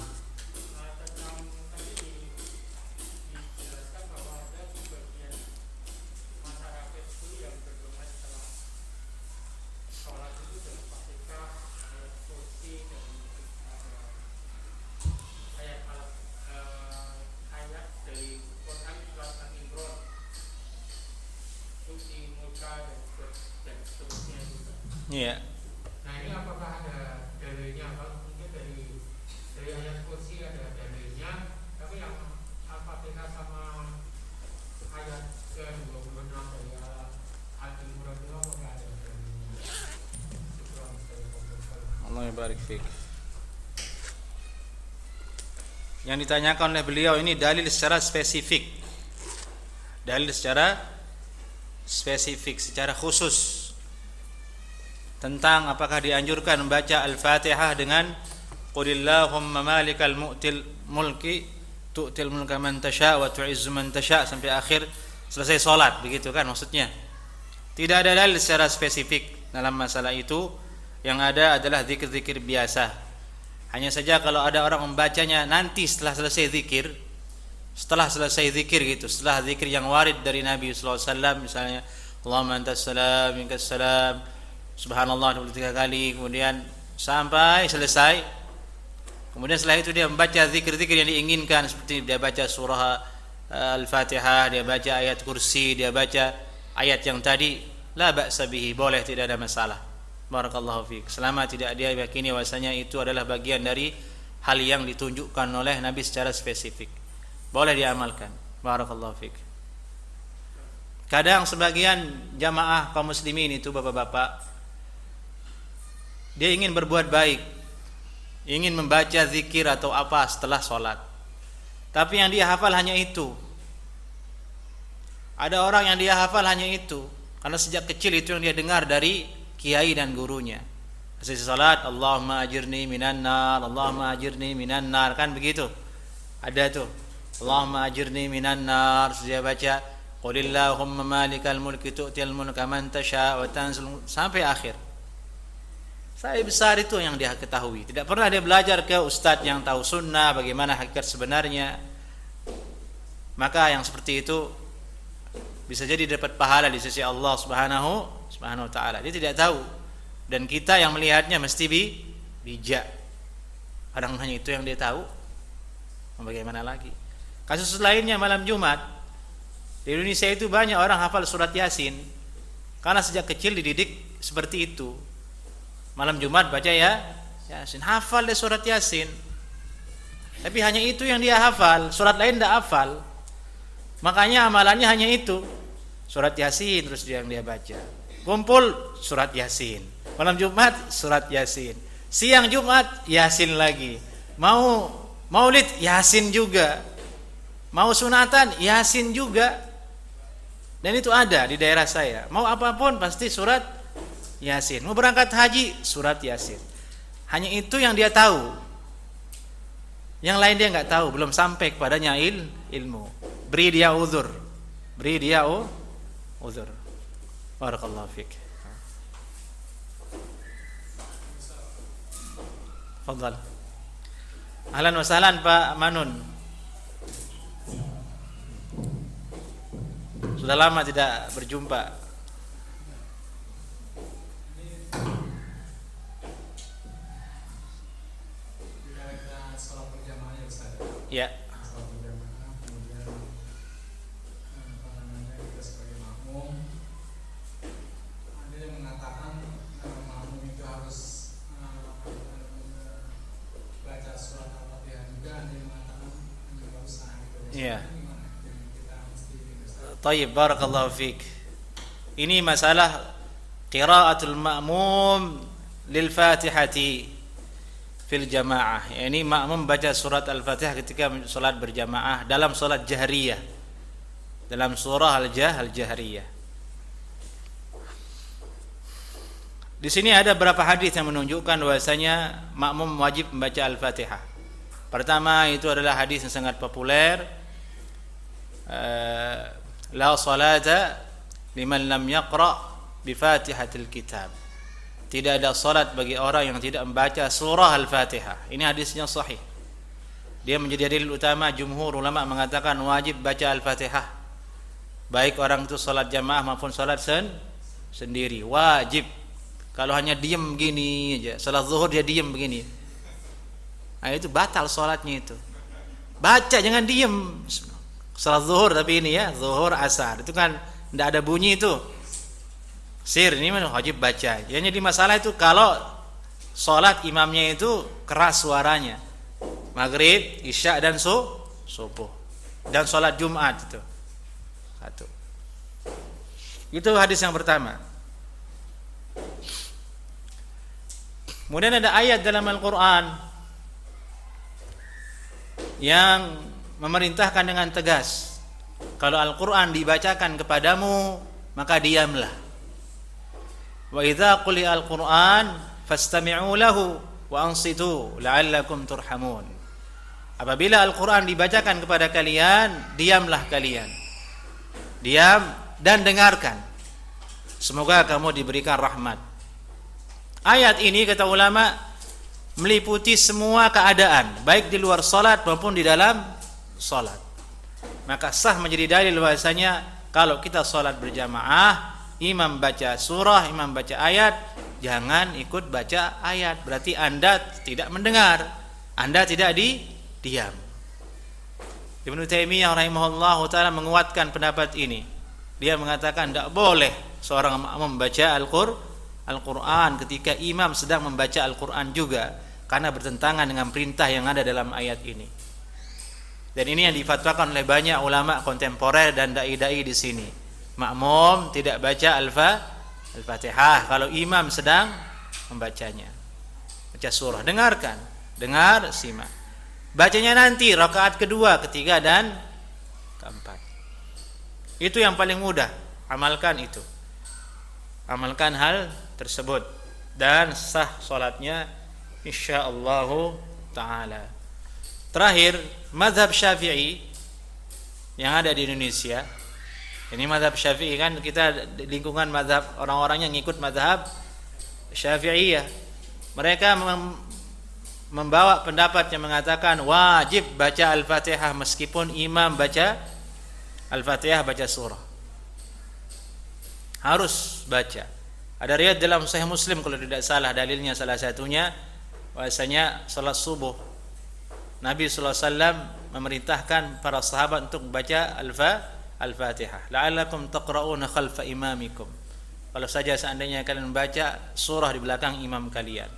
Iya. Nah ini apakah ada dalilnya? Kalau mungkin dari ayat kursi ada dalilnya, tapi yang Al-Fatihah sama ayat ke-26 dari Al-Imran itu apakah ada dalilnya? Allah barik fiik. Yang ditanyakan oleh beliau ini dalil secara spesifik. Dalil secara spesifik, secara khusus tentang apakah dianjurkan membaca Al-Fatihah dengan Qulillahumma malikal mulki tu'til mulka man tasha wa tu'izzu man tasha sampai akhir selesai salat, begitu kan maksudnya. Tidak ada dalil secara spesifik dalam masalah itu. Yang ada adalah zikir-zikir biasa. Hanya saja kalau ada orang membacanya nanti setelah selesai zikir, gitu, setelah zikir yang warid dari Nabi sallallahu alaihi wasallam, misalnya Allahumma antas salam minkas salam, subhanallah 23 kali, kemudian sampai selesai. Kemudian setelah itu dia membaca zikir-zikir yang diinginkan, seperti dia baca surah Al-Fatihah, dia baca ayat kursi, dia baca ayat yang tadi, la ba'sa bihi, boleh, tidak ada masalah. Barakallahu fiik. Selama tidak dia yakini bahwasanya itu adalah bagian dari hal yang ditunjukkan oleh Nabi secara spesifik, boleh diamalkan. Barakallahu fiik. Kadang sebagian jamaah kaum muslimin itu bapak-bapak, dia ingin berbuat baik, ingin membaca zikir atau apa setelah sholat, tapi yang dia hafal hanya itu. Ada orang yang dia hafal hanya itu, karena sejak kecil itu yang dia dengar dari kiai dan gurunya. Selesai salat, Allahumma ajirni minan nar, Allahumma ajirni minan nar, kan begitu. Ada tuh, Allahumma ajirni minan nar, dia baca Qulillahumma malikal mulki tu'til mulka man tasha wa tanzil sampai akhir. Saya besar itu yang dia ketahui. Tidak pernah dia belajar ke ustadz yang tahu sunnah, bagaimana hakikat sebenarnya. Maka yang seperti itu bisa jadi dapat pahala di sisi Allah Subhanahu wa taala. Dia tidak tahu, dan kita yang melihatnya mesti bijak. Kadang hanya itu yang dia tahu. Bagaimana lagi? Kasus lainnya malam Jumat. Di Indonesia itu banyak orang hafal surat Yasin karena sejak kecil dididik seperti itu. Malam Jumat baca ya Yasin, hafal deh surat Yasin. Tapi hanya itu yang dia hafal, surat lain tidak hafal. Makanya amalannya hanya itu, surat Yasin terus yang dia baca. Kumpul surat Yasin, malam Jumat surat Yasin, siang Jumat Yasin lagi, mau maulid Yasin juga, mau sunatan Yasin juga. Dan itu ada di daerah saya. Mau apapun pasti surat Yasin. Mau berangkat haji surat Yasin. Hanya itu yang dia tahu. Yang lain dia enggak tahu, belum sampai kepadanya ilmu. Beri dia uzur. Beri dia uzur. Barakallahu fiik. Fadhal. Ahlan wa sahlan Pak Manun. Sudah lama tidak berjumpa. Ya. Iya. Tayyib, barakallahu fiik. Ini masalah qiraatul ma'mum lil Fatihati fil jamaah. Ini makmum baca surat Al-Fatihah ketika salat berjamaah dalam salat jahriyah. Dalam surah Al-Jahriyah. Di sini ada beberapa hadis yang menunjukkan bahwasanya makmum wajib membaca Al-Fatihah. Pertama itu adalah hadis yang sangat populer, la salata liman lam yaqra bi Fatihatil Kitab. Tidak ada salat bagi orang yang tidak membaca surah Al-Fatihah. Ini hadisnya sahih. Dia menjadi dalil utama, jumhur ulama mengatakan wajib baca Al-Fatihah. Baik orang itu salat jamaah maupun salat sendiri, wajib. Kalau hanya diam begini aja, salat zuhur dia diam begini, nah itu batal salatnya itu. Baca, jangan diam. Salat zuhur tapi ini ya, zuhur asar itu kan tidak ada bunyi itu. Sir ini wajib baca. Jadi masalah itu kalau salat imamnya itu keras suaranya. Maghrib, isya dan subuh. Dan salat Jumat itu. Satu. Itu hadis yang pertama. Kemudian ada ayat dalam Al-Quran yang memerintahkan dengan tegas, kalau Al-Quran dibacakan kepadamu maka diamlah. Wa idza quri'a Al-Quran fastami'u lahu wa ansitu la'allakum turhamun. Apabila Al-Quran dibacakan kepada kalian, diamlah kalian. Diam dan dengarkan. Semoga kamu diberikan rahmat. Ayat ini kata ulama meliputi semua keadaan, baik di luar salat maupun di dalam salat. Maka sah menjadi dalil bahasanya kalau kita salat berjamaah, imam baca surah, imam baca ayat, jangan ikut baca ayat. Berarti Anda tidak mendengar, Anda tidak diam. Ibnu Taimiyah rahimahullahu taala menguatkan pendapat ini. Dia mengatakan tidak boleh seorang makmum membaca Al-Quran ketika imam sedang membaca Al-Quran juga, karena bertentangan dengan perintah yang ada dalam ayat ini. Dan ini yang difatwakan oleh banyak ulama kontemporer dan dai-dai di sini. Makmum tidak baca Al-Fatihah kalau imam sedang membacanya. Baca surah, dengarkan, dengar, simak. Bacanya nanti rakaat kedua, ketiga dan keempat. Itu yang paling mudah, amalkan itu. Amalkan hal tersebut dan sah salatnya insyaallah taala. Terakhir, mazhab Syafi'i yang ada di Indonesia. Ini mazhab Syafi'i kan, kita di lingkungan mazhab orang-orang yang ngikut mazhab Syafi'iyah. Mereka membawa pendapat yang mengatakan wajib baca Al-Fatihah meskipun imam baca Al-Fatihah, baca surah. Harus baca. Ada riwayat dalam Sahih Muslim kalau tidak salah, dalilnya salah satunya bahasanya salat subuh Nabi sallallahu alaihi wasallam memerintahkan para sahabat untuk membaca Al-Fatihah. La'allakum taqra'una khalfa imamikum. Kalau saja seandainya kalian membaca surah di belakang imam kalian.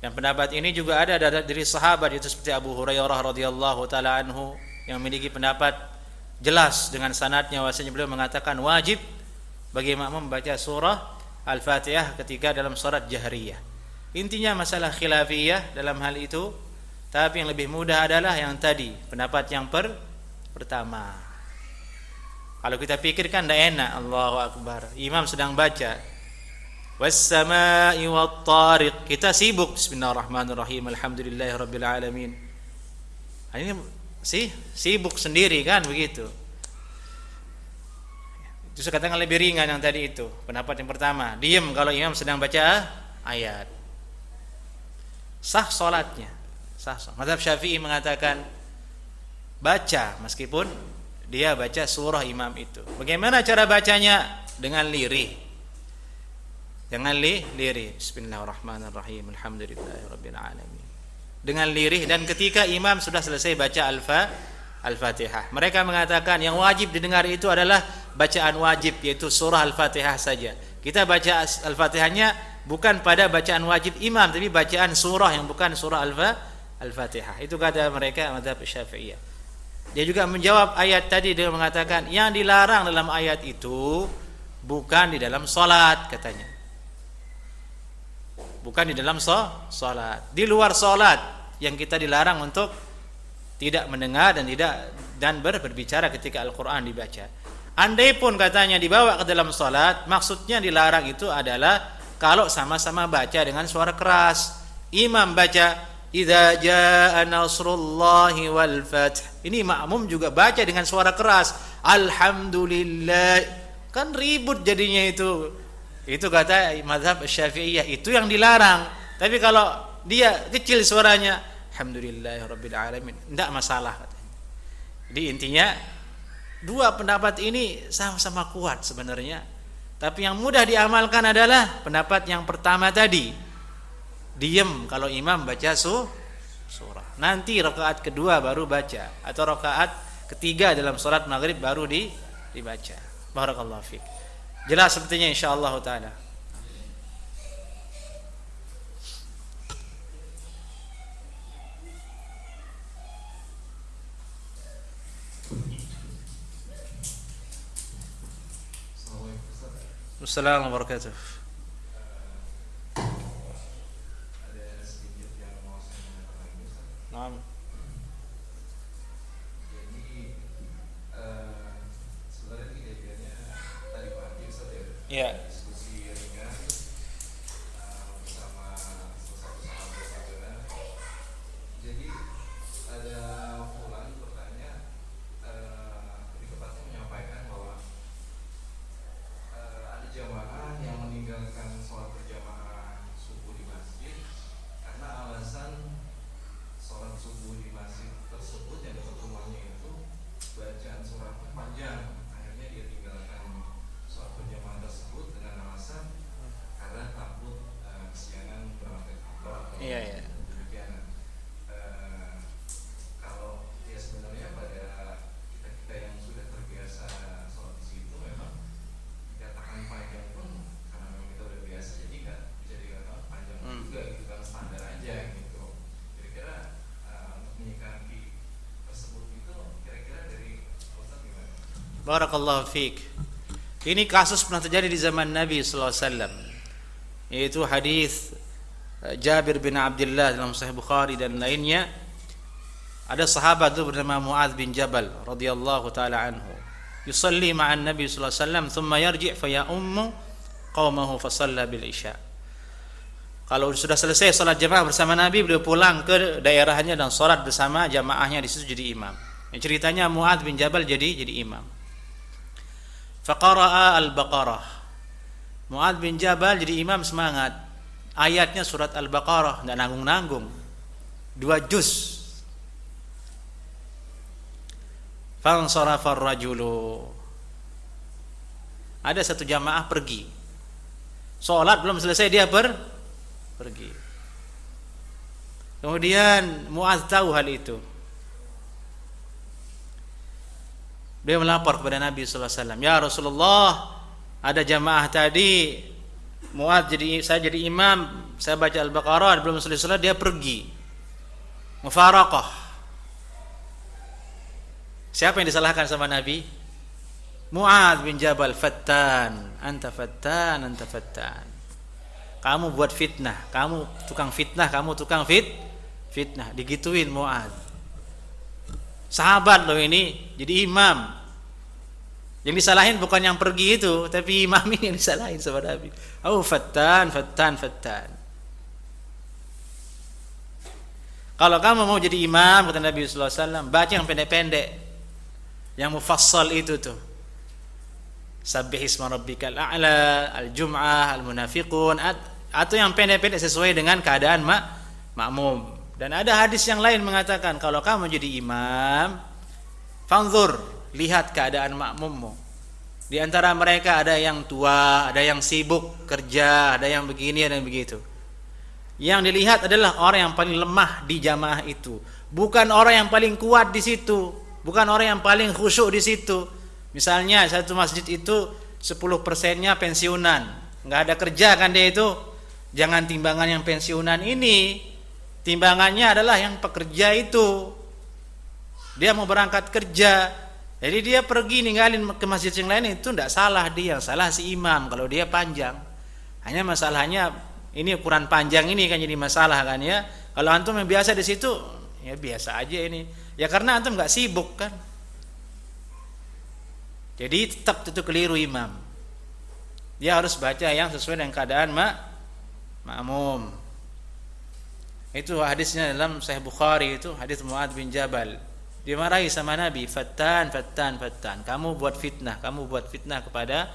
Dan pendapat ini juga ada dari sahabat, itu seperti Abu Hurairah radhiyallahu taala anhu yang memiliki pendapat jelas dengan sanadnya bahwasanya beliau mengatakan wajib bagi makmum membaca surah Al-Fatihah ketika dalam salat jahriyah. Intinya masalah khilafiyah dalam hal itu, tapi yang lebih mudah adalah yang tadi, pendapat yang pertama. Kalau kita pikirkan tidak enak, Allahu Akbar, imam sedang baca was-samaa'i wat-tariq, kita sibuk bismillahirrahmanirrahim alhamdulillahirabbil alamin. Ini sibuk sendiri kan begitu. Justru katakan lebih ringan yang tadi itu, pendapat yang pertama, diam kalau imam sedang baca ayat. Sah salatnya, sah. Mazhab Syafi'i mengatakan baca meskipun dia baca surah imam itu. Bagaimana cara bacanya? Dengan lirih. Jangan lirih. Bismillahirrahmanirrahim. Alhamdulillahirabbil alamin. Dengan lirih, dan ketika imam sudah selesai baca Al-Fatihah, mereka mengatakan yang wajib didengar itu adalah bacaan wajib, yaitu surah Al-Fatihah saja. Kita baca Al-Fatihahnya bukan pada bacaan wajib imam, tapi bacaan surah yang bukan surah Al-Fatihah. Itu kata mereka mazhab Syafi'iyah. dia juga menjawab ayat tadi, dia mengatakan yang dilarang dalam ayat itu bukan di dalam salat katanya. Bukan di dalam salat. Di luar salat yang kita dilarang untuk tidak mendengar dan berbicara ketika Al-Qur'an dibaca. Andai pun katanya dibawa ke dalam salat, maksudnya dilarang itu adalah kalau sama-sama baca dengan suara keras. Imam baca idza jaa nasrullahi wal fath. Ini makmum juga baca dengan suara keras. Alhamdulillah. Kan ribut jadinya itu. Itu kata mazhab Syafi'iyah, itu yang dilarang. Tapi kalau dia kecil suaranya, alhamdulillahirabbil alamin, enggak masalah katanya. Jadi intinya dua pendapat ini sama-sama kuat sebenarnya. Tapi yang mudah diamalkan adalah pendapat yang pertama tadi. Diam kalau imam baca surah. Nanti rakaat kedua baru baca, atau rakaat ketiga dalam salat maghrib baru dibaca. Barakallahu fiik. Jelas sepertinya insyaallah taala. Assalamualaikum warahmatullahi wabarakatuh. Ada sedikit yang mau saya tanyakan lagi, Ustaz. Naam. Jadi sebenarnya kejadiannya tadi pagi, Ustaz, ya. Iya. Diskusi ringan bersama salah satu sahabat saya. Jadi ada fulan bertanya, lebih tepatnya menyampaikan bahwa ada jamaah yang meninggalkan sholat berjamaah subuh di masjid karena alasan sholat subuh di masjid tersebut yang dekat rumahnya itu bacaan suratnya panjang. Akhirnya dia tinggalkan sholat berjamaah tersebut dengan alasan karena takut kesiangan berangkat kantor atau Iya. demikian. Kalau ya sebenarnya pada kita yang sudah terbiasa sholat di situ memang dikatakan panjang pun karena memang kita udah biasa, jadi nggak bisa dikatakan panjang juga gitu kan, standar aja gitu. Kira-kira untuk menyikapi tersebut itu kira-kira dari Ustaz gimana? Barakallahu fiik. Ini kasus pernah terjadi di zaman Nabi sallallahu alaihi wasallam. Yaitu hadis Jabir bin Abdullah dalam Sahih Bukhari dan lainnya. Ada sahabat itu bernama Muadz bin Jabal radhiyallahu taala anhu. Yusalli ma'an Nabi sallallahu alaihi wasallam thumma yarji' fa ya'ummu qaumahu fa shalla bil isya. Kalau sudah selesai salat jamaah bersama Nabi, beliau pulang ke daerahnya dan salat bersama jamaahnya di situ jadi imam. Yang ceritanya Muadz bin Jabal jadi imam. Faqara'a al-Baqarah. Muadz bin Jabal jadi imam semangat. Ayatnya surat Al-Baqarah, enggak nanggung-nanggung. 2 juz. Fansarafa ar-rajulu. Ada satu jamaah pergi. Salat belum selesai dia pergi. Kemudian Muadz tahu hal itu. Dia melapor kepada Nabi sallallahu alaihi wasallam, "Ya Rasulullah, ada jamaah tadi Muadz saya jadi imam, saya baca Al-Baqarah belum selesai dia pergi. Mufaraqah." Siapa yang disalahkan sama Nabi? Muadz bin Jabal. Anta fattan. Kamu buat fitnah, kamu tukang fitnah, fitnah. Digituin Muadz. Sahabat loh ini jadi imam. Yang disalahin bukan yang pergi itu, tapi imam ini yang disalahin sama Nabi. Oh, fattan. Kalau kamu mau jadi imam, kata Nabi sallallahu alaihi wasallam, baca yang pendek-pendek. Yang mufassal itu tuh. Sabbih isma rabbikal a'la, al-jum'ah, al-munafiqun, atau yang pendek-pendek sesuai dengan keadaan makmum. Dan ada hadis yang lain mengatakan kalau kamu jadi imam, fanzur, lihat keadaan makmummu. Di antara mereka ada yang tua, ada yang sibuk kerja, ada yang begini, ada yang begitu. Yang dilihat adalah orang yang paling lemah di jamaah itu, bukan orang yang paling kuat di situ, bukan orang yang paling khusyuk di situ. Misalnya satu masjid itu 10%-nya pensiunan, nggak ada kerja kan dia itu. Jangan timbangan yang pensiunan ini. Timbangannya adalah yang pekerja itu. dia mau berangkat kerja, jadi dia pergi ninggalin ke masjid yang lain, itu tidak salah dia, salah si imam kalau dia panjang. Hanya masalahnya ini ukuran panjang ini kan jadi masalah kan ya. Kalau antum yang biasa di situ ya biasa aja ini. Ya karena antum nggak sibuk kan. Jadi tetap itu keliru imam. Dia harus baca yang sesuai dengan keadaan makmum. Itu hadisnya dalam Sahih Bukhari, itu hadis Muadz bin Jabal. Dimarahi sama Nabi, "Fattan, fattan, fattan. Kamu buat fitnah kepada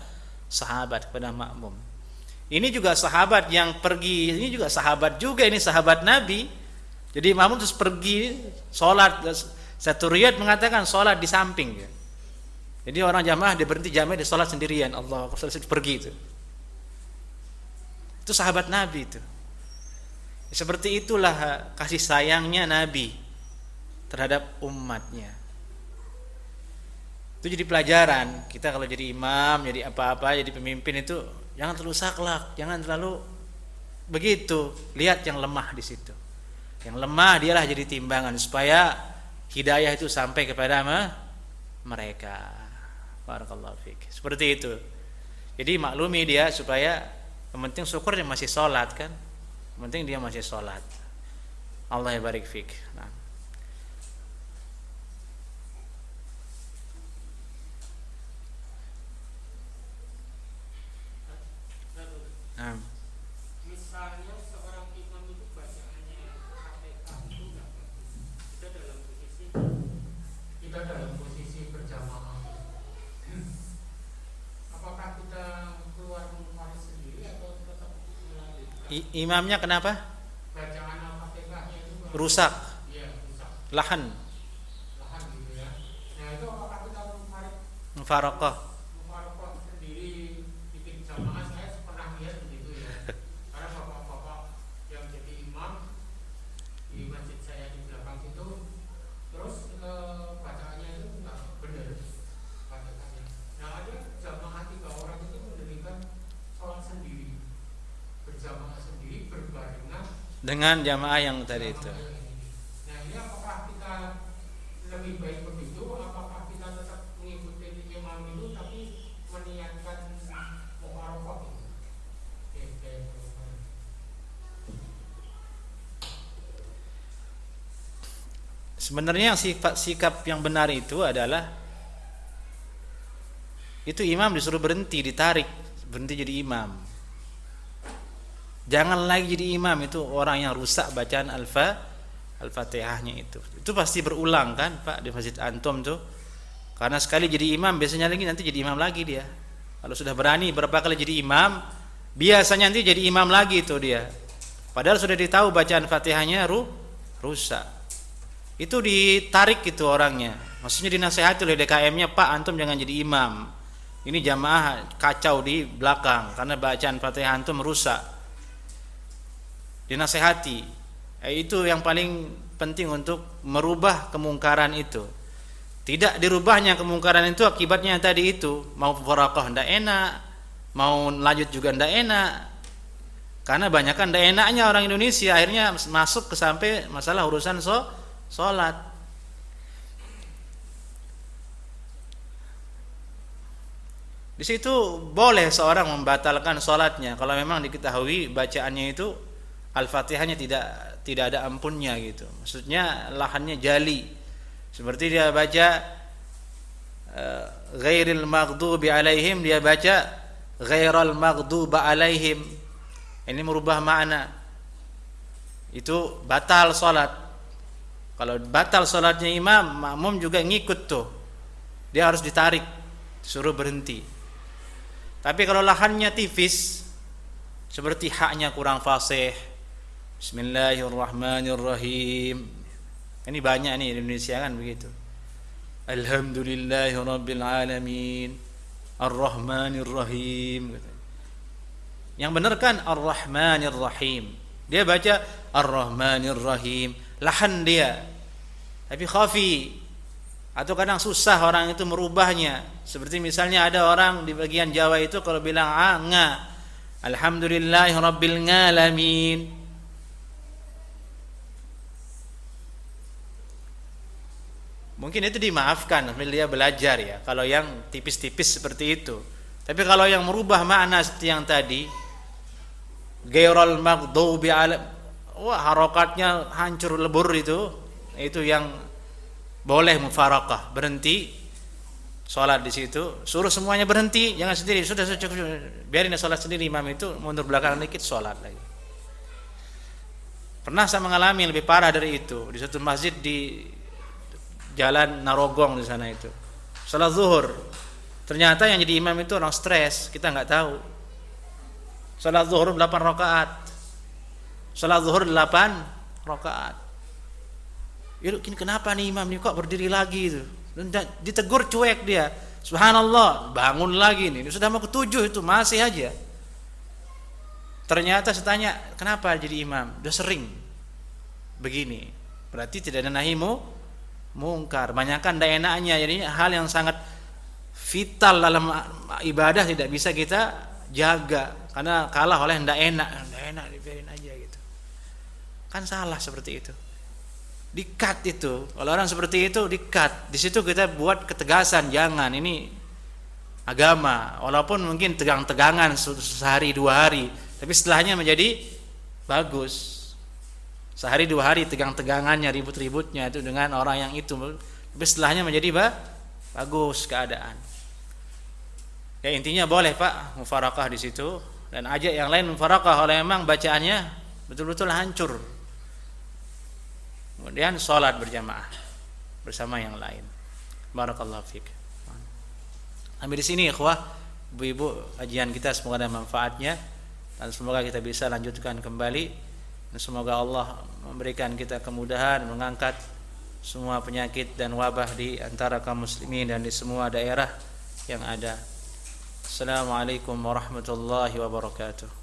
sahabat, kepada makmum." Ini juga sahabat yang pergi, ini juga sahabat juga, ini sahabat Nabi. Jadi makmum terus pergi salat. Satu riwayat mengatakan salat di samping. Jadi orang jamaah dia berhenti jamaah, dia salat sendirian. Allah pergi itu. Itu sahabat Nabi itu. Seperti itulah kasih sayangnya Nabi terhadap umatnya. Itu jadi pelajaran kita kalau jadi imam, jadi apa-apa, jadi pemimpin itu jangan terlalu saklek, jangan terlalu begitu. Lihat yang lemah di situ. Yang lemah dialah jadi timbangan supaya hidayah itu sampai kepada mereka. Barakallahu fiik. Seperti itu. Jadi maklumi dia supaya yang penting syukur dia masih sholat kan. Yang penting dia masih sholat. Allah ya barik fiik. Nah. Misalnya seorang imam itu bacaannya Fatihah itu enggak bagus. Kita dalam posisi berjamaah. Apakah kita keluar mengumpulkan sendiri atau tetap melanjutkan? Imamnya kenapa? Bacaan Al-Fatihahnya itu Rusak. Iya, rusak. Lahan Gitu ya. Nah, itu apakah kita mengumpulkan mufaraqah. mufaraqah sendiri bikin jamaah? Saya pernah lihat begitu ya. Karena bapak-bapak yang jadi imam di masjid saya di belakang situ, terus bacaannya itu nggak benar bacaannya. Nah, ada jamaah 3 orang itu mendirikan sholat sendiri, berjamaah sendiri, berbarengan Dengan jamaah yang tadi itu. jamaah yang ini. Nah, ini apakah kita lebih baik begitu? Apakah kita tetap mengikuti imam itu tapi meniatkan mufaraqah itu? Sebenarnya sikap yang benar itu adalah itu imam disuruh berhenti, ditarik, berhenti jadi imam. Jangan lagi jadi imam, itu orang yang rusak bacaan Al-Fatihahnya itu. Itu pasti berulang kan, Pak, di masjid antum tuh. Karena sekali jadi imam biasanya lagi nanti jadi imam lagi dia. Kalau sudah berani berapa kali jadi imam, biasanya nanti jadi imam lagi itu dia. Padahal sudah ditahu bacaan Fatihahnya rusak. Itu ditarik itu orangnya. Maksudnya dinasehati oleh DKM-nya, "Pak, antum jangan jadi imam. Ini jamaah kacau di belakang karena bacaan Fatihah antum rusak." Dinasehati. Itu yang paling penting untuk merubah kemungkaran itu. Tidak dirubahnya kemungkaran itu akibatnya yang tadi itu, mau mufaraqah ndak enak, mau lanjut juga ndak enak. Karena banyak kan ndak enaknya orang Indonesia akhirnya masuk ke sampai masalah urusan sholat. Di situ boleh seorang membatalkan sholatnya kalau memang diketahui bacaannya itu Al-Fatihahnya tidak ada ampunnya gitu. Maksudnya lahannya jali. Seperti dia baca ghairil maghdubi alaihim, dia baca ghairal maghduba alaihim. Ini merubah makna. Itu batal sholat. Kalau batal sholatnya imam, makmum juga ngikut tuh. Dia harus ditarik, suruh berhenti. Tapi kalau lahannya tipis, seperti haknya kurang fasih, Bismillahirrahmanirrahim. Ini banyak nih di Indonesia kan begitu. Alhamdulillahirabbil alamin. Ar-Rahmanir-Rahim. Yang benar kan Ar-Rahmanir-Rahim. Dia baca Ar-Rahmanir-Rahim. Lahan dia. Tapi khafi. Atau kadang susah orang itu merubahnya. Seperti misalnya ada orang di bagian Jawa itu kalau bilang nga. Alhamdulillahirabbil alamin. mungkin itu dimaafkan sambil dia belajar ya, kalau yang tipis-tipis seperti itu. Tapi kalau yang merubah makna seperti yang tadi, ghairul maghdubi alaihim, wah harokatnya hancur lebur, itu yang boleh mufaraqah, berhenti sholat di situ, suruh semuanya berhenti, jangan sendiri, sudah cukup, biarin sholat sendiri, imam itu mundur belakang dikit sholat lagi. Pernah saya mengalami yang lebih parah dari itu di satu masjid di Jalan Narogong di sana itu, sholat zuhur, ternyata yang jadi imam itu orang stres, kita nggak tahu. Sholat zuhur 8 rakaat, sholat zuhur 8 rakaat. Ini kenapa nih imam ini kok berdiri lagi itu? Ditegur cuek dia, subhanallah, bangun lagi nih, sudah mau ke-7 itu masih aja. Ternyata saya tanya, kenapa jadi imam? Udah sering begini, berarti tidak ada nahi mungkar, banyakkan tidak enaknya. Jadi hal yang sangat vital dalam ibadah tidak bisa kita jaga karena kalah oleh tidak enak, dibiarin aja gitu. Kan salah seperti itu. Di-cut itu. Kalau orang seperti itu di-cut. Di situ kita buat ketegasan, jangan, ini agama. Walaupun mungkin tegang-tegangan sehari 2 hari, tapi setelahnya menjadi bagus. Sehari 2 hari tegang-tegangannya, ribut-ributnya itu dengan orang yang itu, tapi setelahnya menjadi bagus keadaan. Ya intinya boleh Pak mufaraqah di situ, dan ajak yang lain mufaraqah kalau memang bacaannya betul-betul hancur. Kemudian sholat berjamaah bersama yang lain. Barakallahu fiik. Sampai di sini ikhwah, ibu-ibu, kajian kita semoga ada manfaatnya dan semoga kita bisa lanjutkan kembali, dan semoga Allah memberikan kita kemudahan mengangkat semua penyakit dan wabah di antara kaum muslimin dan di semua daerah yang ada. Assalamualaikum warahmatullahi wabarakatuh.